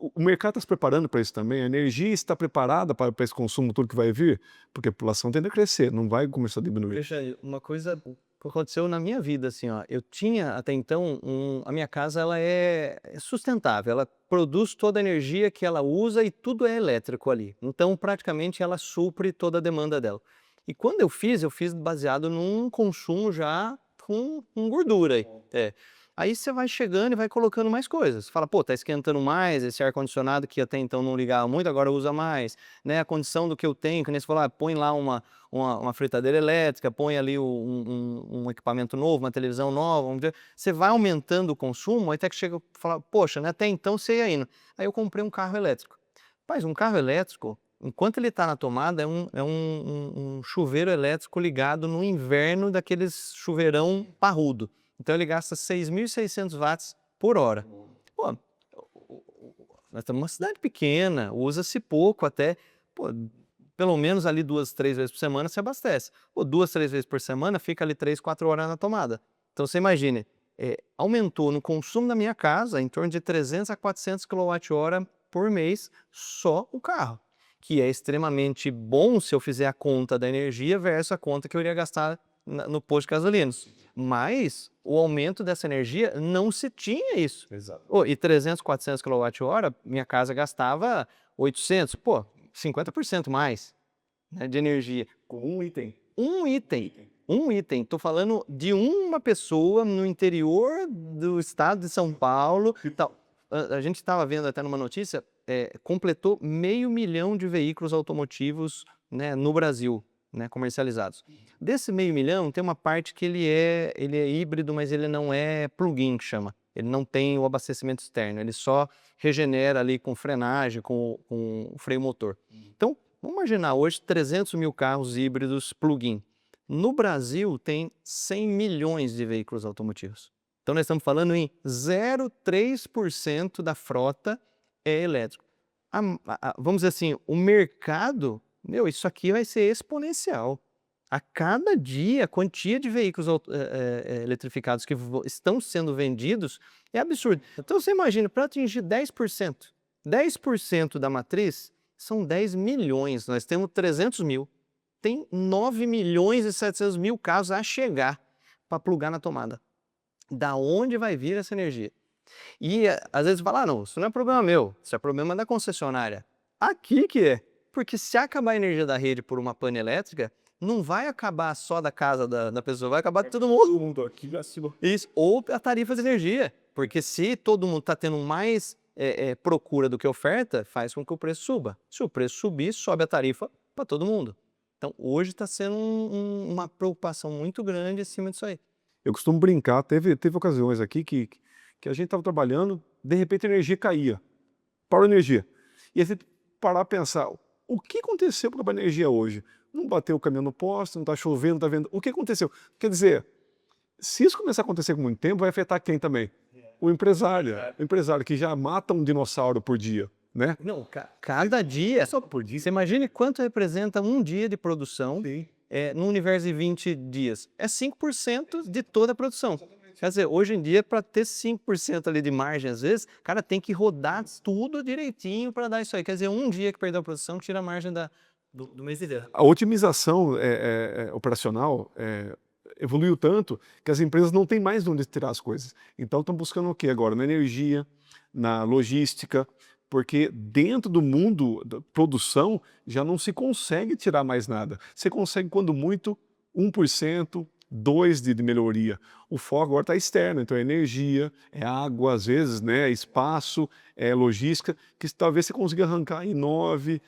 O mercado está se preparando para isso também? A energia está preparada para esse consumo todo que vai vir? Porque a população tende a crescer, não vai começar a diminuir. Alexandre, uma coisa que aconteceu na minha vida, assim, ó, eu tinha até então, a minha casa ela é sustentável, ela produz toda a energia que ela usa e tudo é elétrico ali. Então, praticamente, ela supre toda a demanda dela. E quando eu fiz baseado num consumo já com gordura aí. Aí você vai chegando e vai colocando mais coisas. Fala, pô, tá esquentando mais, esse ar-condicionado que até então não ligava muito, agora usa mais, né? A condição do que eu tenho, que nem você falou, põe lá uma fritadeira elétrica, põe ali um equipamento novo, uma televisão nova, vamos dizer. Você vai aumentando o consumo, até que chega e fala, poxa, né? Até então você ia indo. Aí eu comprei um carro elétrico. Mas um carro elétrico, enquanto ele está na tomada, é um chuveiro elétrico ligado no inverno daqueles chuveirão parrudo. Então ele gasta 6.600 watts por hora. Pô, nós estamos numa cidade pequena, usa-se pouco até. Pô, pelo menos ali 2, 3 vezes por semana se abastece. Pô, 2, 3 vezes por semana fica ali 3, 4 horas na tomada. Então você imagine, aumentou no consumo da minha casa em torno de 300 a 400 kWh por mês só o carro, que é extremamente bom se eu fizer a conta da energia versus a conta que eu iria gastar no posto de gasolina. Mas o aumento dessa energia não se tinha isso. Exato. E 300, 400 kWh, minha casa gastava 800, 50% mais, né, de energia. Com um item. Um item. Tô falando de uma pessoa no interior do estado de São Paulo e tal. A gente estava vendo até numa notícia, completou 500 mil de veículos automotivos, né, no Brasil, né, comercializados. Desse 500 mil, tem uma parte que ele é híbrido, mas ele não é plug-in, que chama. Ele não tem o abastecimento externo, ele só regenera ali com frenagem, com freio motor. Então, vamos imaginar hoje 300 mil carros híbridos plug-in. No Brasil, tem 100 milhões de veículos automotivos. Então, nós estamos falando em 0,3% da frota é elétrico. Vamos dizer assim, o mercado, isso aqui vai ser exponencial. A cada dia, a quantia de veículos eletrificados que estão sendo vendidos é absurdo. Então, você imagina, para atingir 10%, 10% da matriz são 10 milhões, nós temos 300 mil. Tem 9 milhões e 700 mil carros a chegar para plugar na tomada. Da onde vai vir essa energia? E às vezes fala, não, isso não é problema meu, isso é problema da concessionária. Aqui que é, porque se acabar a energia da rede por uma pane elétrica, não vai acabar só da casa da pessoa, vai acabar de todo mundo. Todo mundo aqui acima. Isso, ou a tarifa de energia, porque se todo mundo está tendo mais procura do que oferta, faz com que o preço suba. Se o preço subir, sobe a tarifa para todo mundo. Então, hoje está sendo uma preocupação muito grande em cima disso aí. Eu costumo brincar, teve ocasiões aqui que a gente estava trabalhando, de repente a energia caía, parou a energia. E a gente parar a pensar, o que aconteceu com a energia hoje? Não bateu o caminhão no poste, não está chovendo, não está vendo. O que aconteceu? Quer dizer, se isso começar a acontecer com muito tempo, vai afetar quem também? O empresário. O empresário que já mata um dinossauro por dia, né? Não, cada dia, só por dia. Você imagine quanto representa um dia de produção no universo de 20 dias. É 5% de toda a produção. Quer dizer, hoje em dia, para ter 5% ali de margem, às vezes, o cara tem que rodar tudo direitinho para dar isso aí. Quer dizer, um dia que perdeu a produção, tira a margem do mês inteiro. A otimização operacional evoluiu tanto que as empresas não têm mais de onde tirar as coisas. Então estão buscando o quê agora? Na energia, na logística, porque dentro do mundo da produção já não se consegue tirar mais nada. Você consegue, quando muito, 1%, 2% de melhoria. O foco agora está externo, então é energia, é água, às vezes, né, é espaço, é logística, que talvez você consiga arrancar em 9%,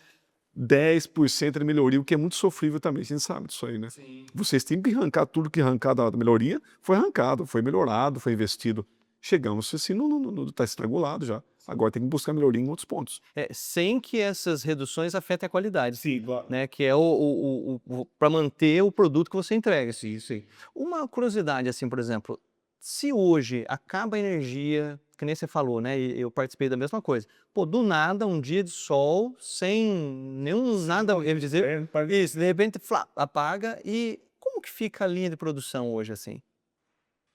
10% de melhoria, o que é muito sofrível também, a gente sabe disso aí, né? Sim. Vocês têm que arrancar tudo que arrancar da melhoria, foi arrancado, foi melhorado, foi investido. Chegamos assim, está estrangulado já. Agora tem que buscar melhoria em outros pontos. Sem que essas reduções afetem a qualidade. Sim, claro. Né, que é para manter o produto que você entrega. Sim, sim. Uma curiosidade, assim, por exemplo, se hoje acaba a energia, que nem você falou, né, e eu participei da mesma coisa, pô, do nada, um dia de sol, sem nenhum nada, eu ia dizer, isso, de repente, apaga, e como que fica a linha de produção hoje, assim?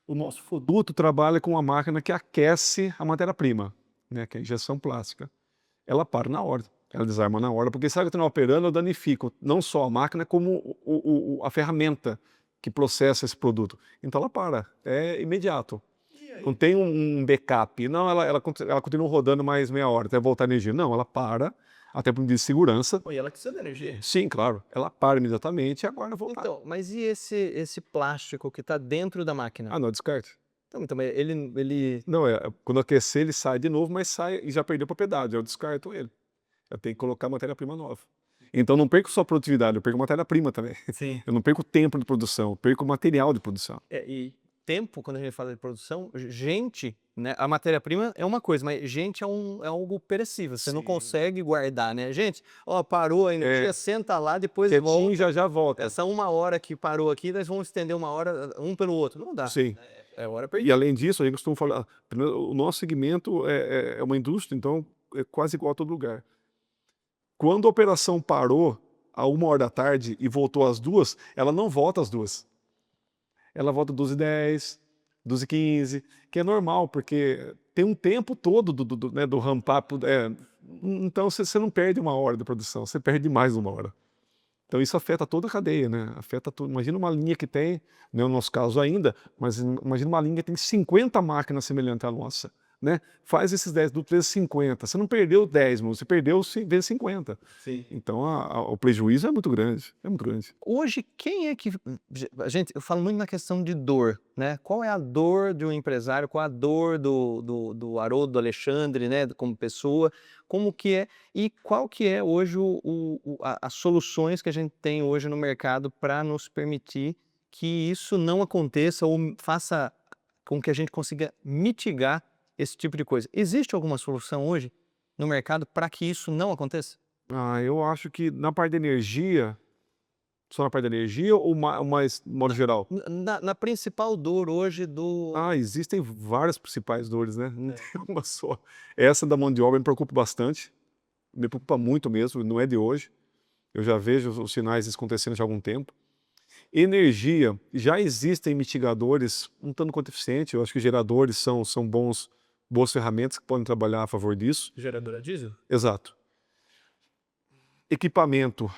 O nosso produto trabalha com uma máquina que aquece a matéria-prima, né, que é a injeção plástica. Ela para na hora. Ela desarma na hora, porque se ela continuar operando, eu danifico não só a máquina, como a ferramenta que processa esse produto. Então ela para, é imediato. Não tem um backup, não, ela continua rodando mais meia hora até voltar a energia. Não, ela para, até por medida de segurança. Pô, e ela precisa de energia. Sim, claro, ela para imediatamente e agora voltar. Então, mas e esse plástico que está dentro da máquina? Ah, não, descarte. Então, mas ele... Não, quando aquecer ele sai de novo, mas sai e já perdeu propriedade, eu descarto ele. Eu tenho que colocar matéria-prima nova. Então não perco só produtividade, eu perco matéria-prima também. Sim. Eu não perco tempo de produção, eu perco material de produção. E tempo, quando a gente fala de produção, gente, né? A matéria-prima é uma coisa, mas gente é algo perecível. Você não Sim. consegue guardar, né? Gente, ó, parou a energia, senta lá, depois volta. Quietinho já volta. Essa 1 hora que parou aqui, nós vamos estender 1 hora um pelo outro. Não dá. Sim. É hora E perdida. além disso, a gente costuma falar, primeiro, o nosso segmento é uma indústria, então é quase igual a todo lugar. Quando a operação parou a 1 hora da tarde e voltou às 2, ela não volta às 2. Ela volta às 2h10, 2h15, que é normal, porque tem um tempo todo do ramp-up. Então você não perde 1 hora da produção, você perde mais de 1 hora. Então isso afeta toda a cadeia, né? Afeta tudo. Imagina uma linha que tem, não é o nosso caso ainda, mas imagina uma linha que tem 50 máquinas semelhantes à nossa, né? Faz esses 10 vezes 50. Você não perdeu 10, mas você perdeu vezes 50. Sim. Então o prejuízo é muito grande, é muito grande. Hoje, quem é que... Gente, eu falo muito na questão de dor, né? Qual é a dor de um empresário? Qual é a dor do Haroldo, do Alexandre, né? Como pessoa? Como que é? E qual que é hoje as soluções que a gente tem hoje no mercado para nos permitir que isso não aconteça ou faça com que a gente consiga mitigar esse tipo de coisa? Existe alguma solução hoje no mercado para que isso não aconteça? Eu acho que na parte da energia, só na parte da energia ou mais de modo geral? Na principal dor hoje do... Existem várias principais dores, né? Não tem uma só. Essa da mão de obra me preocupa bastante, me preocupa muito mesmo, não é de hoje. Eu já vejo os sinais disso acontecendo já há algum tempo. Energia, já existem mitigadores, um tanto quanto eficiente, eu acho que geradores são boas ferramentas que podem trabalhar a favor disso. Gerador a diesel? Exato. Equipamento,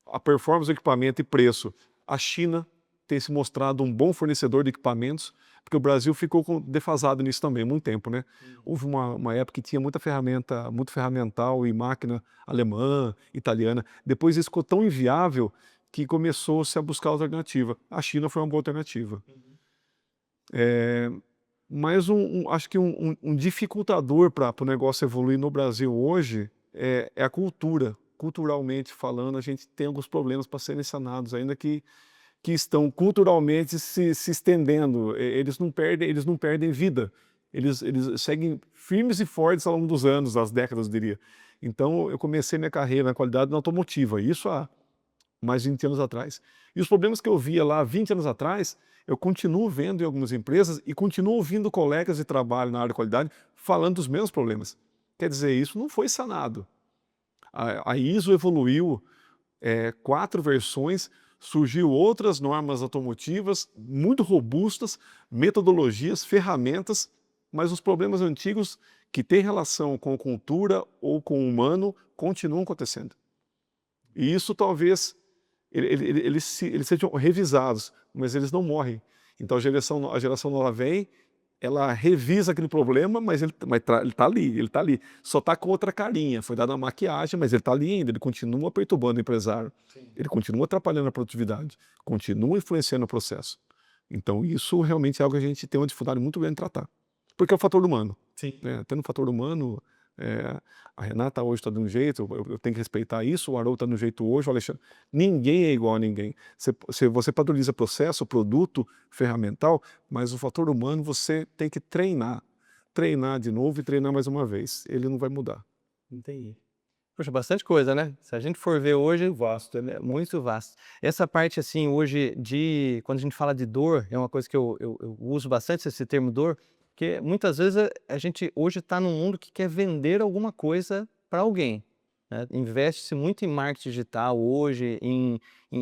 a performance do equipamento e preço. A China tem se mostrado um bom fornecedor de equipamentos, porque o Brasil ficou defasado nisso também há muito tempo, né? Houve uma época que tinha muita ferramenta, muito ferramental e máquina alemã, italiana. Depois isso ficou tão inviável que começou-se a buscar alternativa. A China foi uma boa alternativa. Mas acho que um dificultador para o negócio evoluir no Brasil hoje é a cultura. Culturalmente falando, a gente tem alguns problemas para serem sanados, ainda que estão culturalmente se estendendo. Eles não perdem vida. Eles seguem firmes e fortes ao longo dos anos, das décadas, eu diria. Então, eu comecei minha carreira na qualidade na automotiva, isso há mais de 20 anos atrás. E os problemas que eu via lá 20 anos atrás, eu continuo vendo em algumas empresas e continuo ouvindo colegas de trabalho na área de qualidade falando dos mesmos problemas. Quer dizer, isso não foi sanado. A ISO evoluiu 4 versões, surgiu outras normas automotivas muito robustas, metodologias, ferramentas, mas os problemas antigos que têm relação com cultura ou com o humano continuam acontecendo. E isso talvez eles sejam revisados, mas eles não morrem. Então a geração nova vem, ela revisa aquele problema, mas ele está ali, só está com outra carinha, foi dada uma maquiagem, mas ele está ali ainda, ele continua perturbando o empresário, ele continua atrapalhando a produtividade, continua influenciando o processo. Então isso realmente é algo que a gente tem uma dificuldade muito grande em tratar, porque é o fator humano. Sim. Tendo o fator humano, a Renata hoje está de um jeito, eu tenho que respeitar isso, o Haroldo está de um jeito hoje, o Alexandre. Ninguém é igual a ninguém. Você padroniza processo, produto, ferramental, mas o fator humano você tem que treinar. Treinar de novo e treinar mais uma vez. Ele não vai mudar. Entendi. Poxa, bastante coisa, né? Se a gente for ver hoje, Vasto, é muito vasto. Essa parte, assim, hoje, quando a gente fala de dor, é uma coisa que eu uso bastante esse termo dor, porque muitas vezes a gente hoje está num mundo que quer vender alguma coisa para alguém, né? Investe-se muito em marketing digital hoje,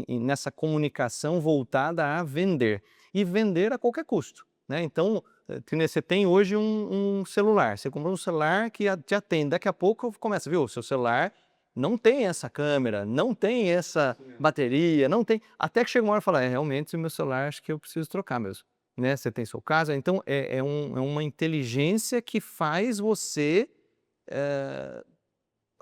nessa comunicação voltada a vender. E vender a qualquer custo, né? Então, você tem hoje um celular, você comprou um celular que te atende, daqui a pouco começa, viu, o seu celular não tem essa câmera, não tem essa bateria, não tem... Até que chega uma hora e fala, realmente o meu celular acho que eu preciso trocar mesmo. Né? Você tem seu caso, então é uma inteligência que faz você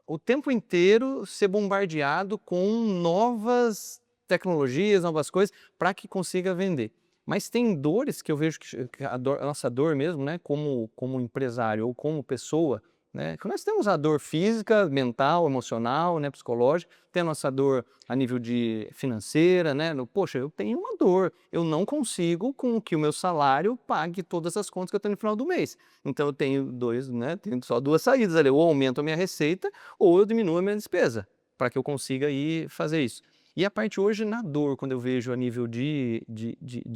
o tempo inteiro ser bombardeado com novas tecnologias, novas coisas, para que consiga vender. Mas tem dores que eu vejo que a nossa dor mesmo, né, como empresário ou como pessoa, né, que nós temos a dor física, mental, emocional, né, psicológica, tem a nossa dor a nível de financeira, né, poxa, eu tenho uma dor, eu não consigo com que o meu salário pague todas as contas que eu tenho no final do mês. Então eu tenho tenho só duas saídas ali, ou aumento a minha receita ou eu diminuo a minha despesa, para que eu consiga ir fazer isso. E a parte hoje na dor, quando eu vejo a nível de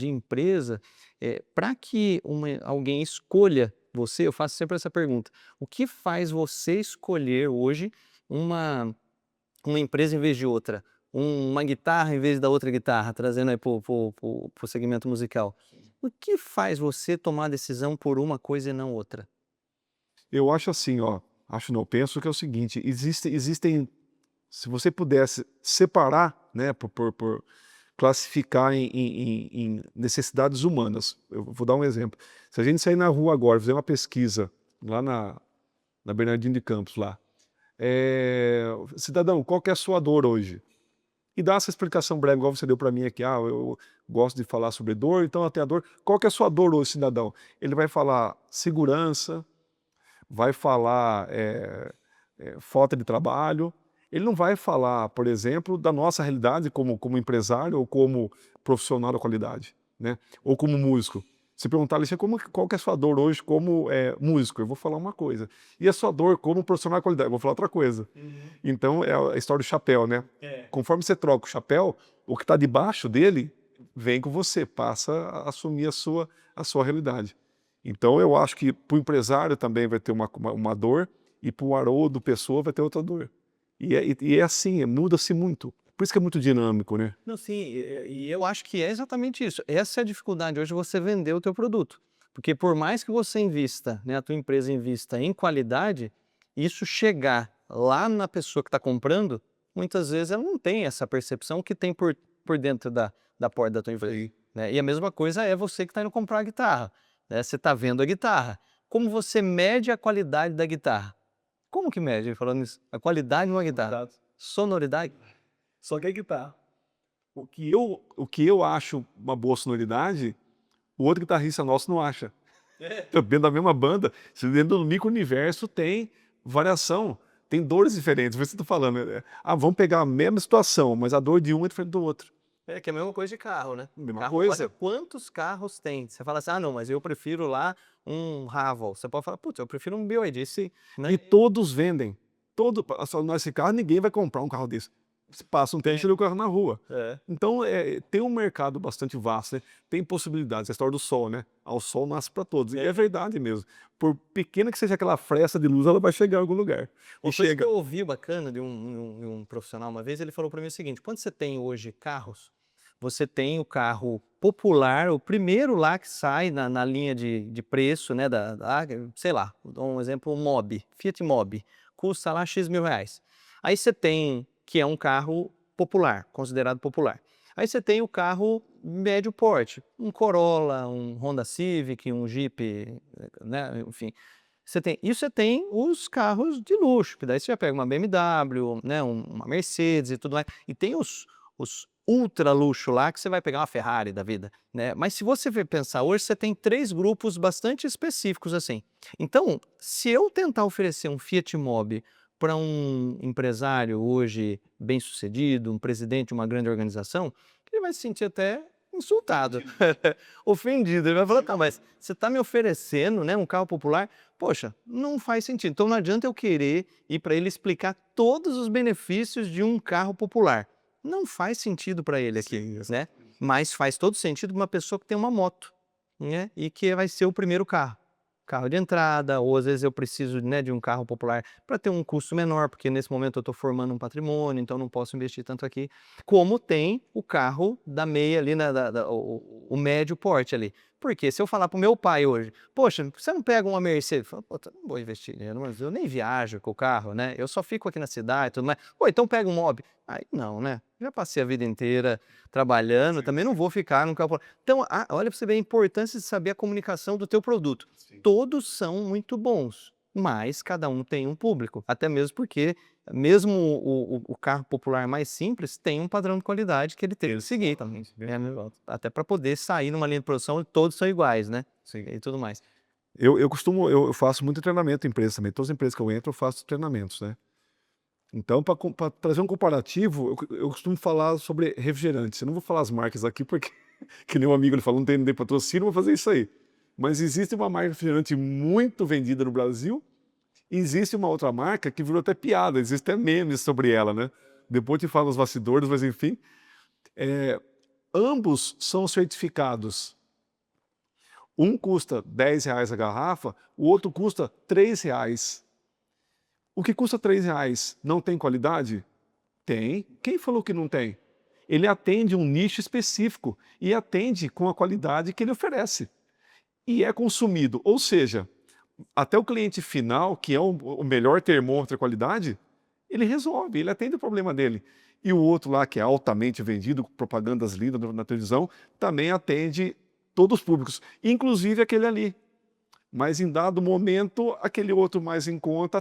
empresa, para que alguém escolha você, eu faço sempre essa pergunta: o que faz você escolher hoje uma, uma empresa em vez de outra? Uma guitarra em vez da outra guitarra, trazendo aí para o segmento musical. O que faz você tomar a decisão por uma coisa e não outra? Eu acho assim, ó, acho não, penso que é o seguinte, existem, se você pudesse separar, né, por classificar em necessidades humanas, eu vou dar um exemplo. Se a gente sair na rua agora, fazer uma pesquisa lá na Bernardino de Campos, lá, cidadão, qual que é a sua dor hoje? E dá essa explicação breve, igual você deu para mim aqui, eu gosto de falar sobre dor, então eu tenho a dor. Qual que é a sua dor hoje, cidadão? Ele vai falar segurança, vai falar falta de trabalho, ele não vai falar, por exemplo, da nossa realidade como empresário ou como profissional da qualidade, né? Ou como músico. Se perguntar, Alexandre, qual que é a sua dor hoje como músico? Eu vou falar uma coisa. E a sua dor como profissional da qualidade? Eu vou falar outra coisa. Então é a história do chapéu, né? Conforme você troca o chapéu, o que está debaixo dele vem com você, passa a assumir a sua realidade. Então eu acho que para o empresário também vai ter uma dor e para o Haroldo Pessoa vai ter outra dor. E é assim, muda-se muito. Por isso que é muito dinâmico, né? Não, sim, e eu acho que é exatamente isso. Essa é a dificuldade hoje, você vender o teu produto. Porque por mais que você invista, né, a tua empresa invista em qualidade, isso chegar lá na pessoa que está comprando, muitas vezes ela não tem essa percepção que tem por dentro da porta da tua empresa. Né? E a mesma coisa é você que está indo comprar a guitarra. Né? Você está vendo a guitarra. Como você mede a qualidade da guitarra? Como que mede, falando isso? A qualidade de uma guitarra? Sonoridade? Só que aí que tá. O que eu acho uma boa sonoridade, o outro guitarrista nosso não acha. Dentro da mesma banda, dentro do micro-universo tem variação, tem dores diferentes. Por isso que eu tô falando, vamos pegar a mesma situação, mas a dor de um é diferente do outro. É que é a mesma coisa de carro, né? Mesma coisa. Olha quantos carros tem. Você fala assim, não, mas eu prefiro lá um Raval. Você pode falar, putz, eu prefiro um BYD, né? E todos vendem. Só nesse carro, ninguém vai comprar um carro desse. Você passa um tempo e tira o carro na rua. Então, tem um mercado bastante vasto, né? Tem possibilidades. A história do sol, né? O sol nasce para todos. E é verdade mesmo. Por pequena que seja aquela fresta de luz, ela vai chegar em algum lugar. Uma coisa que eu ouvi bacana de um profissional uma vez, ele falou para mim o seguinte: quando você tem hoje carros, você tem o carro popular, o primeiro lá que sai na linha de preço, né? Sei lá, vou dar um exemplo, o Mobi, Fiat Mobi, custa lá X mil reais. Aí você tem, que é um carro popular, considerado popular. Aí você tem o carro médio porte, um Corolla, um Honda Civic, um Jeep, né? Enfim. Você tem os carros de luxo, que daí você já pega uma BMW, né, uma Mercedes e tudo mais. E tem os ultra luxo lá, que você vai pegar uma Ferrari da vida, né? Mas se você for pensar hoje, você tem 3 grupos bastante específicos assim. Então, se eu tentar oferecer um Fiat Mobi para um empresário hoje bem-sucedido, um presidente de uma grande organização, ele vai se sentir até insultado, ofendido. Ele vai falar, tá, mas você está me oferecendo, né, um carro popular? Poxa, não faz sentido. Então não adianta eu querer ir para ele explicar todos os benefícios de um carro popular. Não faz sentido para ele aqui, né? Mas faz todo sentido para uma pessoa que tem uma moto, né? E que vai ser o primeiro carro. Carro de entrada, ou às vezes eu preciso, né, de um carro popular para ter um custo menor, porque nesse momento eu estou formando um patrimônio, então não posso investir tanto aqui. Como tem o carro da meia ali, o médio porte ali. Porque se eu falar para o meu pai hoje, poxa, você não pega uma Mercedes? Eu falo, pô, eu não vou investir dinheiro, mas eu nem viajo com o carro, né? Eu só fico aqui na cidade e tudo mais. Pô, então pega um Mobi. Aí não, né? Já passei a vida inteira trabalhando, também não vou ficar num carro. Então, olha para você ver a importância de saber a comunicação do teu produto. Todos são muito bons, mas cada um tem um público. Até mesmo porque mesmo o carro popular mais simples tem um padrão de qualidade que ele tem que seguir. Até para poder sair numa linha de produção e todos são iguais, né? E tudo mais. Eu faço muito treinamento em empresas também. Todas as empresas que eu entro, eu faço treinamentos, né? Então, para trazer um comparativo, eu costumo falar sobre refrigerantes. Eu não vou falar as marcas aqui, porque, que nem um amigo ele falou, não tem nem patrocínio, vou fazer isso aí. Mas existe uma marca de refrigerante muito vendida no Brasil, e existe uma outra marca que virou até piada, existem até memes sobre ela, né? Depois te falo os bastidores, mas enfim. Ambos são certificados. Um custa R$10 a garrafa, o outro custa R$3. O que custa R$3 não tem qualidade? Tem. Quem falou que não tem? Ele atende um nicho específico e atende com a qualidade que ele oferece. E é consumido. Ou seja, até o cliente final, que é o melhor termômetro de qualidade, ele resolve, ele atende o problema dele. E o outro lá, que é altamente vendido, propagandas lindas na televisão, também atende todos os públicos, inclusive aquele ali. Mas em dado momento, aquele outro mais em conta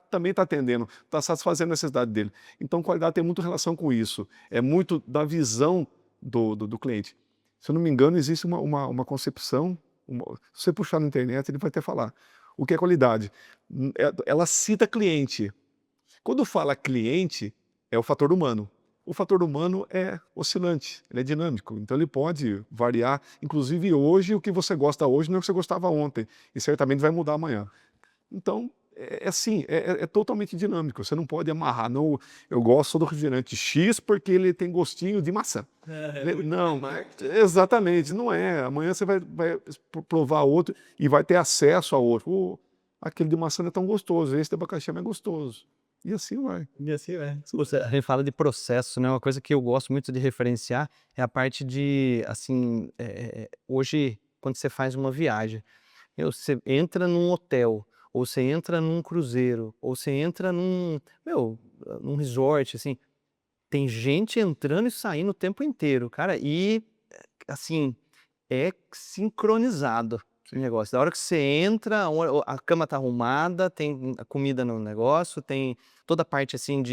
também está atendendo, está satisfazendo a necessidade dele. Então, qualidade tem muito relação com isso. É muito da visão do cliente. Se eu não me engano, existe uma concepção, se você puxar na internet, ele vai até falar. O que é qualidade? Ela cita cliente. Quando fala cliente, é o fator humano. O fator humano é oscilante, ele é dinâmico, então ele pode variar. Inclusive hoje, o que você gosta hoje não é o que você gostava ontem, e certamente vai mudar amanhã. Então, assim, é totalmente dinâmico, você não pode amarrar. Não, eu gosto do refrigerante X porque ele tem gostinho de maçã. Não, exatamente, não é. Amanhã você vai provar outro e vai ter acesso a outro. Aquele de maçã não é tão gostoso, esse de abacaxi é mais gostoso. E assim vai. E assim vai. A gente fala de processo, né? Uma coisa que eu gosto muito de referenciar é a parte de, assim, hoje, quando você faz uma viagem, você entra num hotel, ou você entra num cruzeiro, ou você entra num resort, assim, tem gente entrando e saindo o tempo inteiro, cara, e, assim, é sincronizado o negócio. Da hora que você entra, a cama tá arrumada, tem a comida no negócio, tem toda a parte assim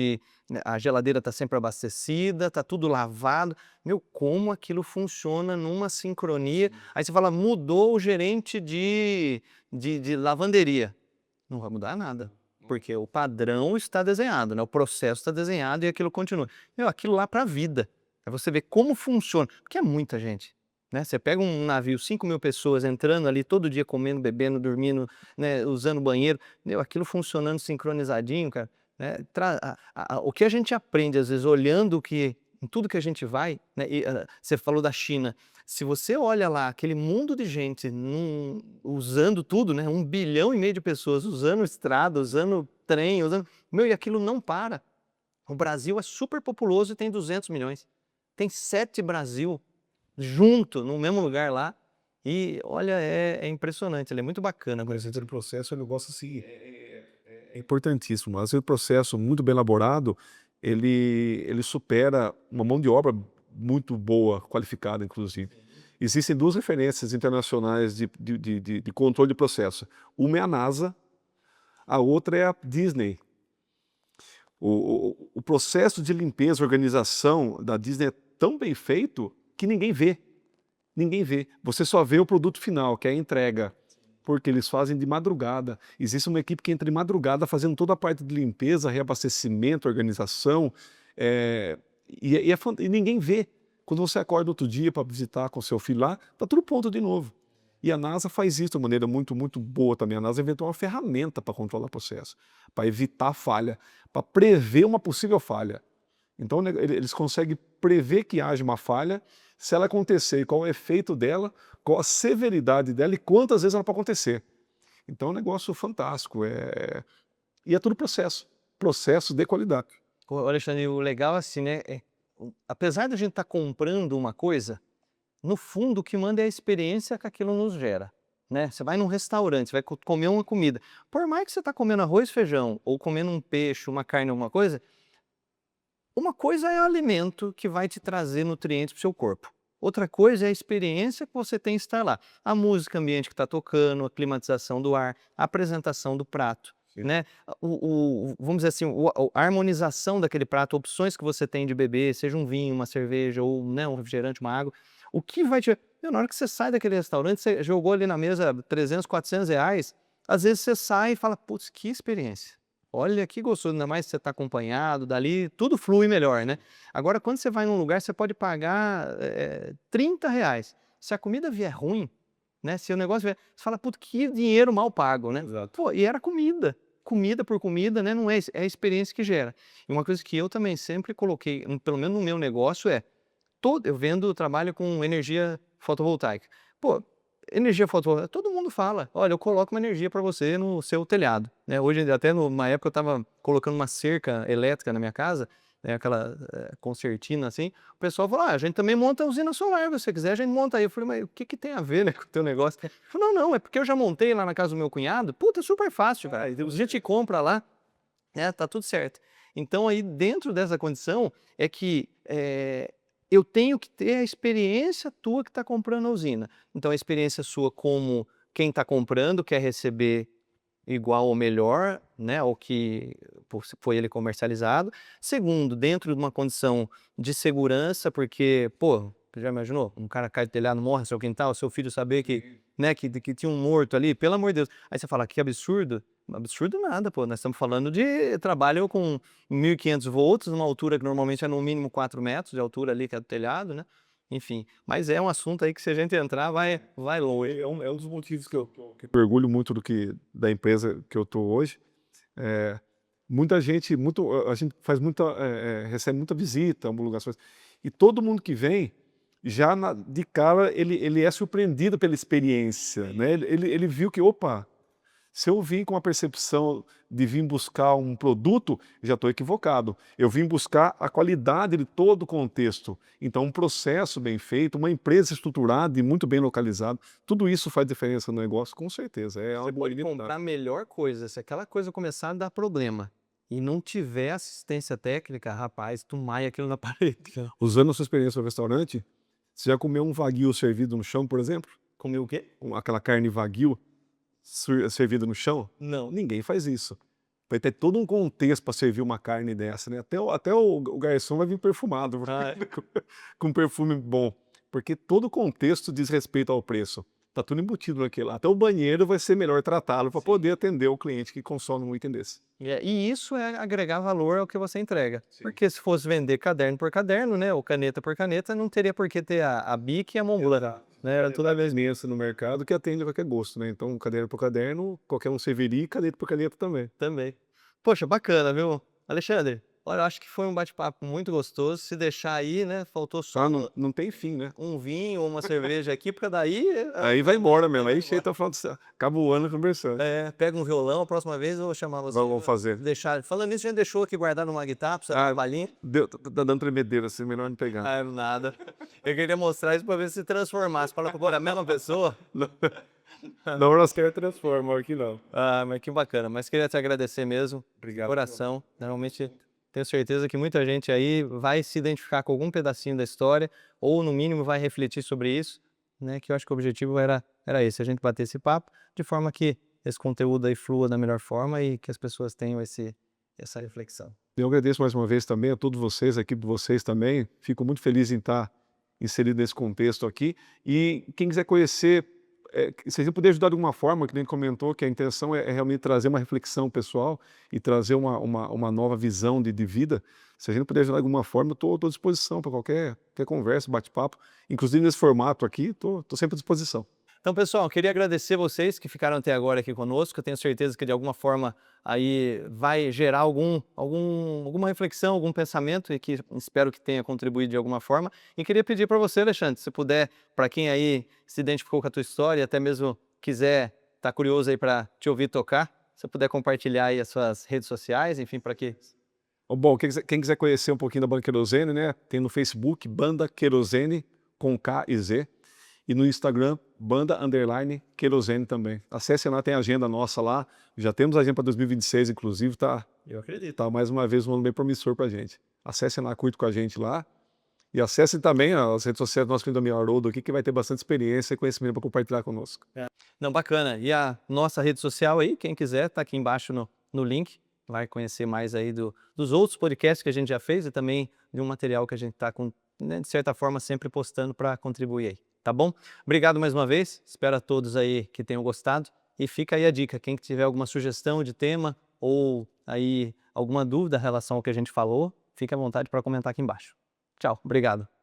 a geladeira tá sempre abastecida, tá tudo lavado. Meu, como aquilo funciona numa sincronia. Aí você fala, mudou o gerente de lavanderia. Não vai mudar nada, porque o padrão está desenhado, né? O processo está desenhado e aquilo continua. Meu, aquilo lá para a vida. Aí você vê como funciona, porque é muita gente. Né? Você pega um navio, 5.000 pessoas entrando ali todo dia, comendo, bebendo, dormindo, né, usando banheiro, meu, aquilo funcionando sincronizadinho, cara, né? O que a gente aprende, às vezes, olhando em tudo que a gente vai, né, você falou da China, se você olha lá, aquele mundo de gente usando tudo, né, 1,5 bilhão de pessoas usando estrada, usando trem, meu, e aquilo não para. O Brasil é super populoso e tem 200 milhões. Tem 7 Brasil junto, no mesmo lugar lá, e olha, é impressionante, ele é muito bacana. Mas esse processo, eu gosto assim, é importantíssimo. Às vezes o processo muito bem elaborado, ele supera uma mão de obra muito boa, qualificada, inclusive. Existem 2 referências internacionais de controle de processo. Uma é a NASA, a outra é a Disney. O processo de limpeza, organização da Disney é tão bem feito que ninguém vê. Ninguém vê. Você só vê o produto final, que é a entrega, porque eles fazem de madrugada. Existe uma equipe que entra de madrugada fazendo toda a parte de limpeza, reabastecimento, organização, e ninguém vê. Quando você acorda outro dia para visitar com seu filho lá, está tudo pronto de novo. E a NASA faz isso de maneira muito, muito boa também. A NASA inventou uma ferramenta para controlar o processo, para evitar falha, para prever uma possível falha. Então, eles conseguem prever que haja uma falha, se ela acontecer, qual é o efeito dela, qual a severidade dela e quantas vezes ela pode acontecer. Então, é um negócio fantástico. E é tudo processo de qualidade. Ô, Alexandre, o legal assim, né, apesar da gente estar comprando uma coisa, no fundo o que manda é a experiência que aquilo nos gera. Né? Você vai num restaurante, você vai comer uma comida. Por mais que você está comendo arroz, feijão, ou comendo um peixe, uma carne, alguma coisa, uma coisa é o alimento que vai te trazer nutrientes para o seu corpo. Outra coisa é a experiência que você tem em estar lá. A música ambiente que está tocando, a climatização do ar, a apresentação do prato. né? Vamos dizer assim, a harmonização daquele prato, opções que você tem de beber, seja um vinho, uma cerveja ou, né, um refrigerante, uma água, o que vai te... Meu, na hora que você sai daquele restaurante, você jogou ali na mesa 300, 400 reais, às vezes você sai e fala, putz, que experiência. Olha que gostoso, ainda mais se você está acompanhado, dali tudo flui melhor, né? Agora, quando você vai num lugar, você pode pagar 30 reais. Se a comida vier ruim, né? Se o negócio vier, você fala, puta, que dinheiro mal pago, né? Exato. Pô, e era comida. Comida por comida, né? Não é, é a experiência que gera. E uma coisa que eu também sempre coloquei, pelo menos no meu negócio, eu trabalho com energia fotovoltaica. Pô, energia fotovoltaica, todo mundo fala, olha, eu coloco uma energia para você no seu telhado, né? Hoje, até numa época eu estava colocando uma cerca elétrica na minha casa, né, aquela concertina assim, o pessoal falou, a gente também monta usina solar, se você quiser a gente monta aí. Eu falei, mas o que que tem a ver, né, com o teu negócio? Ele falou, não, é porque eu já montei lá na casa do meu cunhado, puta, é super fácil, cara, a gente compra lá, né, tá tudo certo. Então aí dentro dessa condição é que eu tenho que ter a experiência tua que está comprando a usina. Então a experiência sua como quem está comprando quer receber igual ou melhor, né, ao que foi ele comercializado. Segundo, dentro de uma condição de segurança, porque, pô, você já imaginou? Um cara cai do telhado, morre no seu quintal, seu filho saber que, né, que tinha um morto ali, pelo amor de Deus. Aí você fala, que absurdo. Absurdo nada, pô. Nós estamos falando de trabalho com 1.500 volts, numa altura que normalmente é no mínimo 4 metros de altura ali, que é do telhado, né? Enfim, mas é um assunto aí que se a gente entrar, vai longe. É um dos motivos que eu orgulho muito da empresa que eu estou hoje. Muita gente, a gente faz recebe muita visita, homologações, e todo mundo que vem, já de cara, ele é surpreendido pela experiência, né? Ele viu que, opa, se eu vim com a percepção de vir buscar um produto, já estou equivocado. Eu vim buscar a qualidade de todo o contexto. Então, um processo bem feito, uma empresa estruturada e muito bem localizada, tudo isso faz diferença no negócio, com certeza. É Você algo pode inimitável. comprar a melhor coisa, se aquela coisa começar a dar problema e não tiver assistência técnica, rapaz, tu maia aquilo na parede. Usando a sua experiência no restaurante, você já comeu um wagyu servido no chão, por exemplo? Comeu o quê? Aquela carne wagyu servida no chão? Não. Ninguém faz isso. Vai ter todo um contexto para servir uma carne dessa, né? Até o garçom vai vir perfumado, com perfume bom, porque todo o contexto diz respeito ao preço. Tá tudo embutido naquilo lá. Até o banheiro vai ser melhor tratá-lo para poder atender o cliente que consome um item desse. E isso é agregar valor ao que você entrega. Porque se fosse vender caderno por caderno, né, ou caneta por caneta, não teria por que ter a Bic e a Montblanc. Né? Era toda a mesma no mercado que atende a qualquer gosto, né? Então, caderno por caderno, qualquer um serviria, e caneta por caneta também. Também. Poxa, bacana, viu? Alexandre, olha, eu acho que foi um bate-papo muito gostoso. Se deixar aí, né, faltou só Não tem fim, né? um vinho ou uma cerveja aqui, porque daí... Aí vai embora mesmo, aí chega, acaba o ano conversando. Pega um violão, a próxima vez eu vou chamar você. Vamos fazer. Falando nisso, a gente deixou aqui guardado numa guitarra, pra você balinha. Tá dando tremedeira, assim, melhor não pegar. Nada. Eu queria mostrar isso pra ver se transformasse. Fala pra a mesma pessoa. Na hora você transforma, aqui não. Mas que bacana. Mas queria te agradecer mesmo. Obrigado. Coração. Normalmente tenho certeza que muita gente aí vai se identificar com algum pedacinho da história, ou no mínimo vai refletir sobre isso, né? Que eu acho que o objetivo era esse, a gente bater esse papo, de forma que esse conteúdo aí flua da melhor forma e que as pessoas tenham essa reflexão. Eu agradeço mais uma vez também a todos vocês, a equipe de vocês também. Fico muito feliz em estar inserido nesse contexto aqui. E quem quiser conhecer, se a gente puder ajudar de alguma forma, que nem comentou, que a intenção é realmente trazer uma reflexão pessoal e trazer uma nova visão de vida. Se a gente puder ajudar de alguma forma, eu estou à disposição para qualquer conversa, bate-papo. Inclusive nesse formato aqui, estou sempre à disposição. Então, pessoal, queria agradecer vocês que ficaram até agora aqui conosco. Eu tenho certeza que de alguma forma aí vai gerar alguma reflexão, algum pensamento, e que espero que tenha contribuído de alguma forma. E queria pedir para você, Alexandre, se puder, para quem aí se identificou com a tua história, até mesmo quiser, tá curioso aí para te ouvir tocar, se puder compartilhar aí as suas redes sociais, enfim, para que... Bom, quem quiser conhecer um pouquinho da Banda Querosene, né? Tem no Facebook Banda Querosene com K e Z. E no Instagram, Banda_Querosene também. Acessem lá, tem a agenda nossa lá. Já temos a agenda para 2026, inclusive, Eu acredito. Tá mais uma vez um ano bem promissor para a gente. Acessem lá, curte com a gente lá. E acessem também as redes sociais do nosso querido amigo Haroldo aqui, que vai ter bastante experiência e conhecimento para compartilhar conosco. Não, bacana. E a nossa rede social aí, quem quiser, tá aqui embaixo no link, vai conhecer mais aí dos outros podcasts que a gente já fez e também de um material que a gente está, né, de certa forma, sempre postando para contribuir aí, tá bom? Obrigado mais uma vez, espero a todos aí que tenham gostado e fica aí a dica, quem tiver alguma sugestão de tema ou aí alguma dúvida em relação ao que a gente falou, fique à vontade para comentar aqui embaixo. Tchau, obrigado.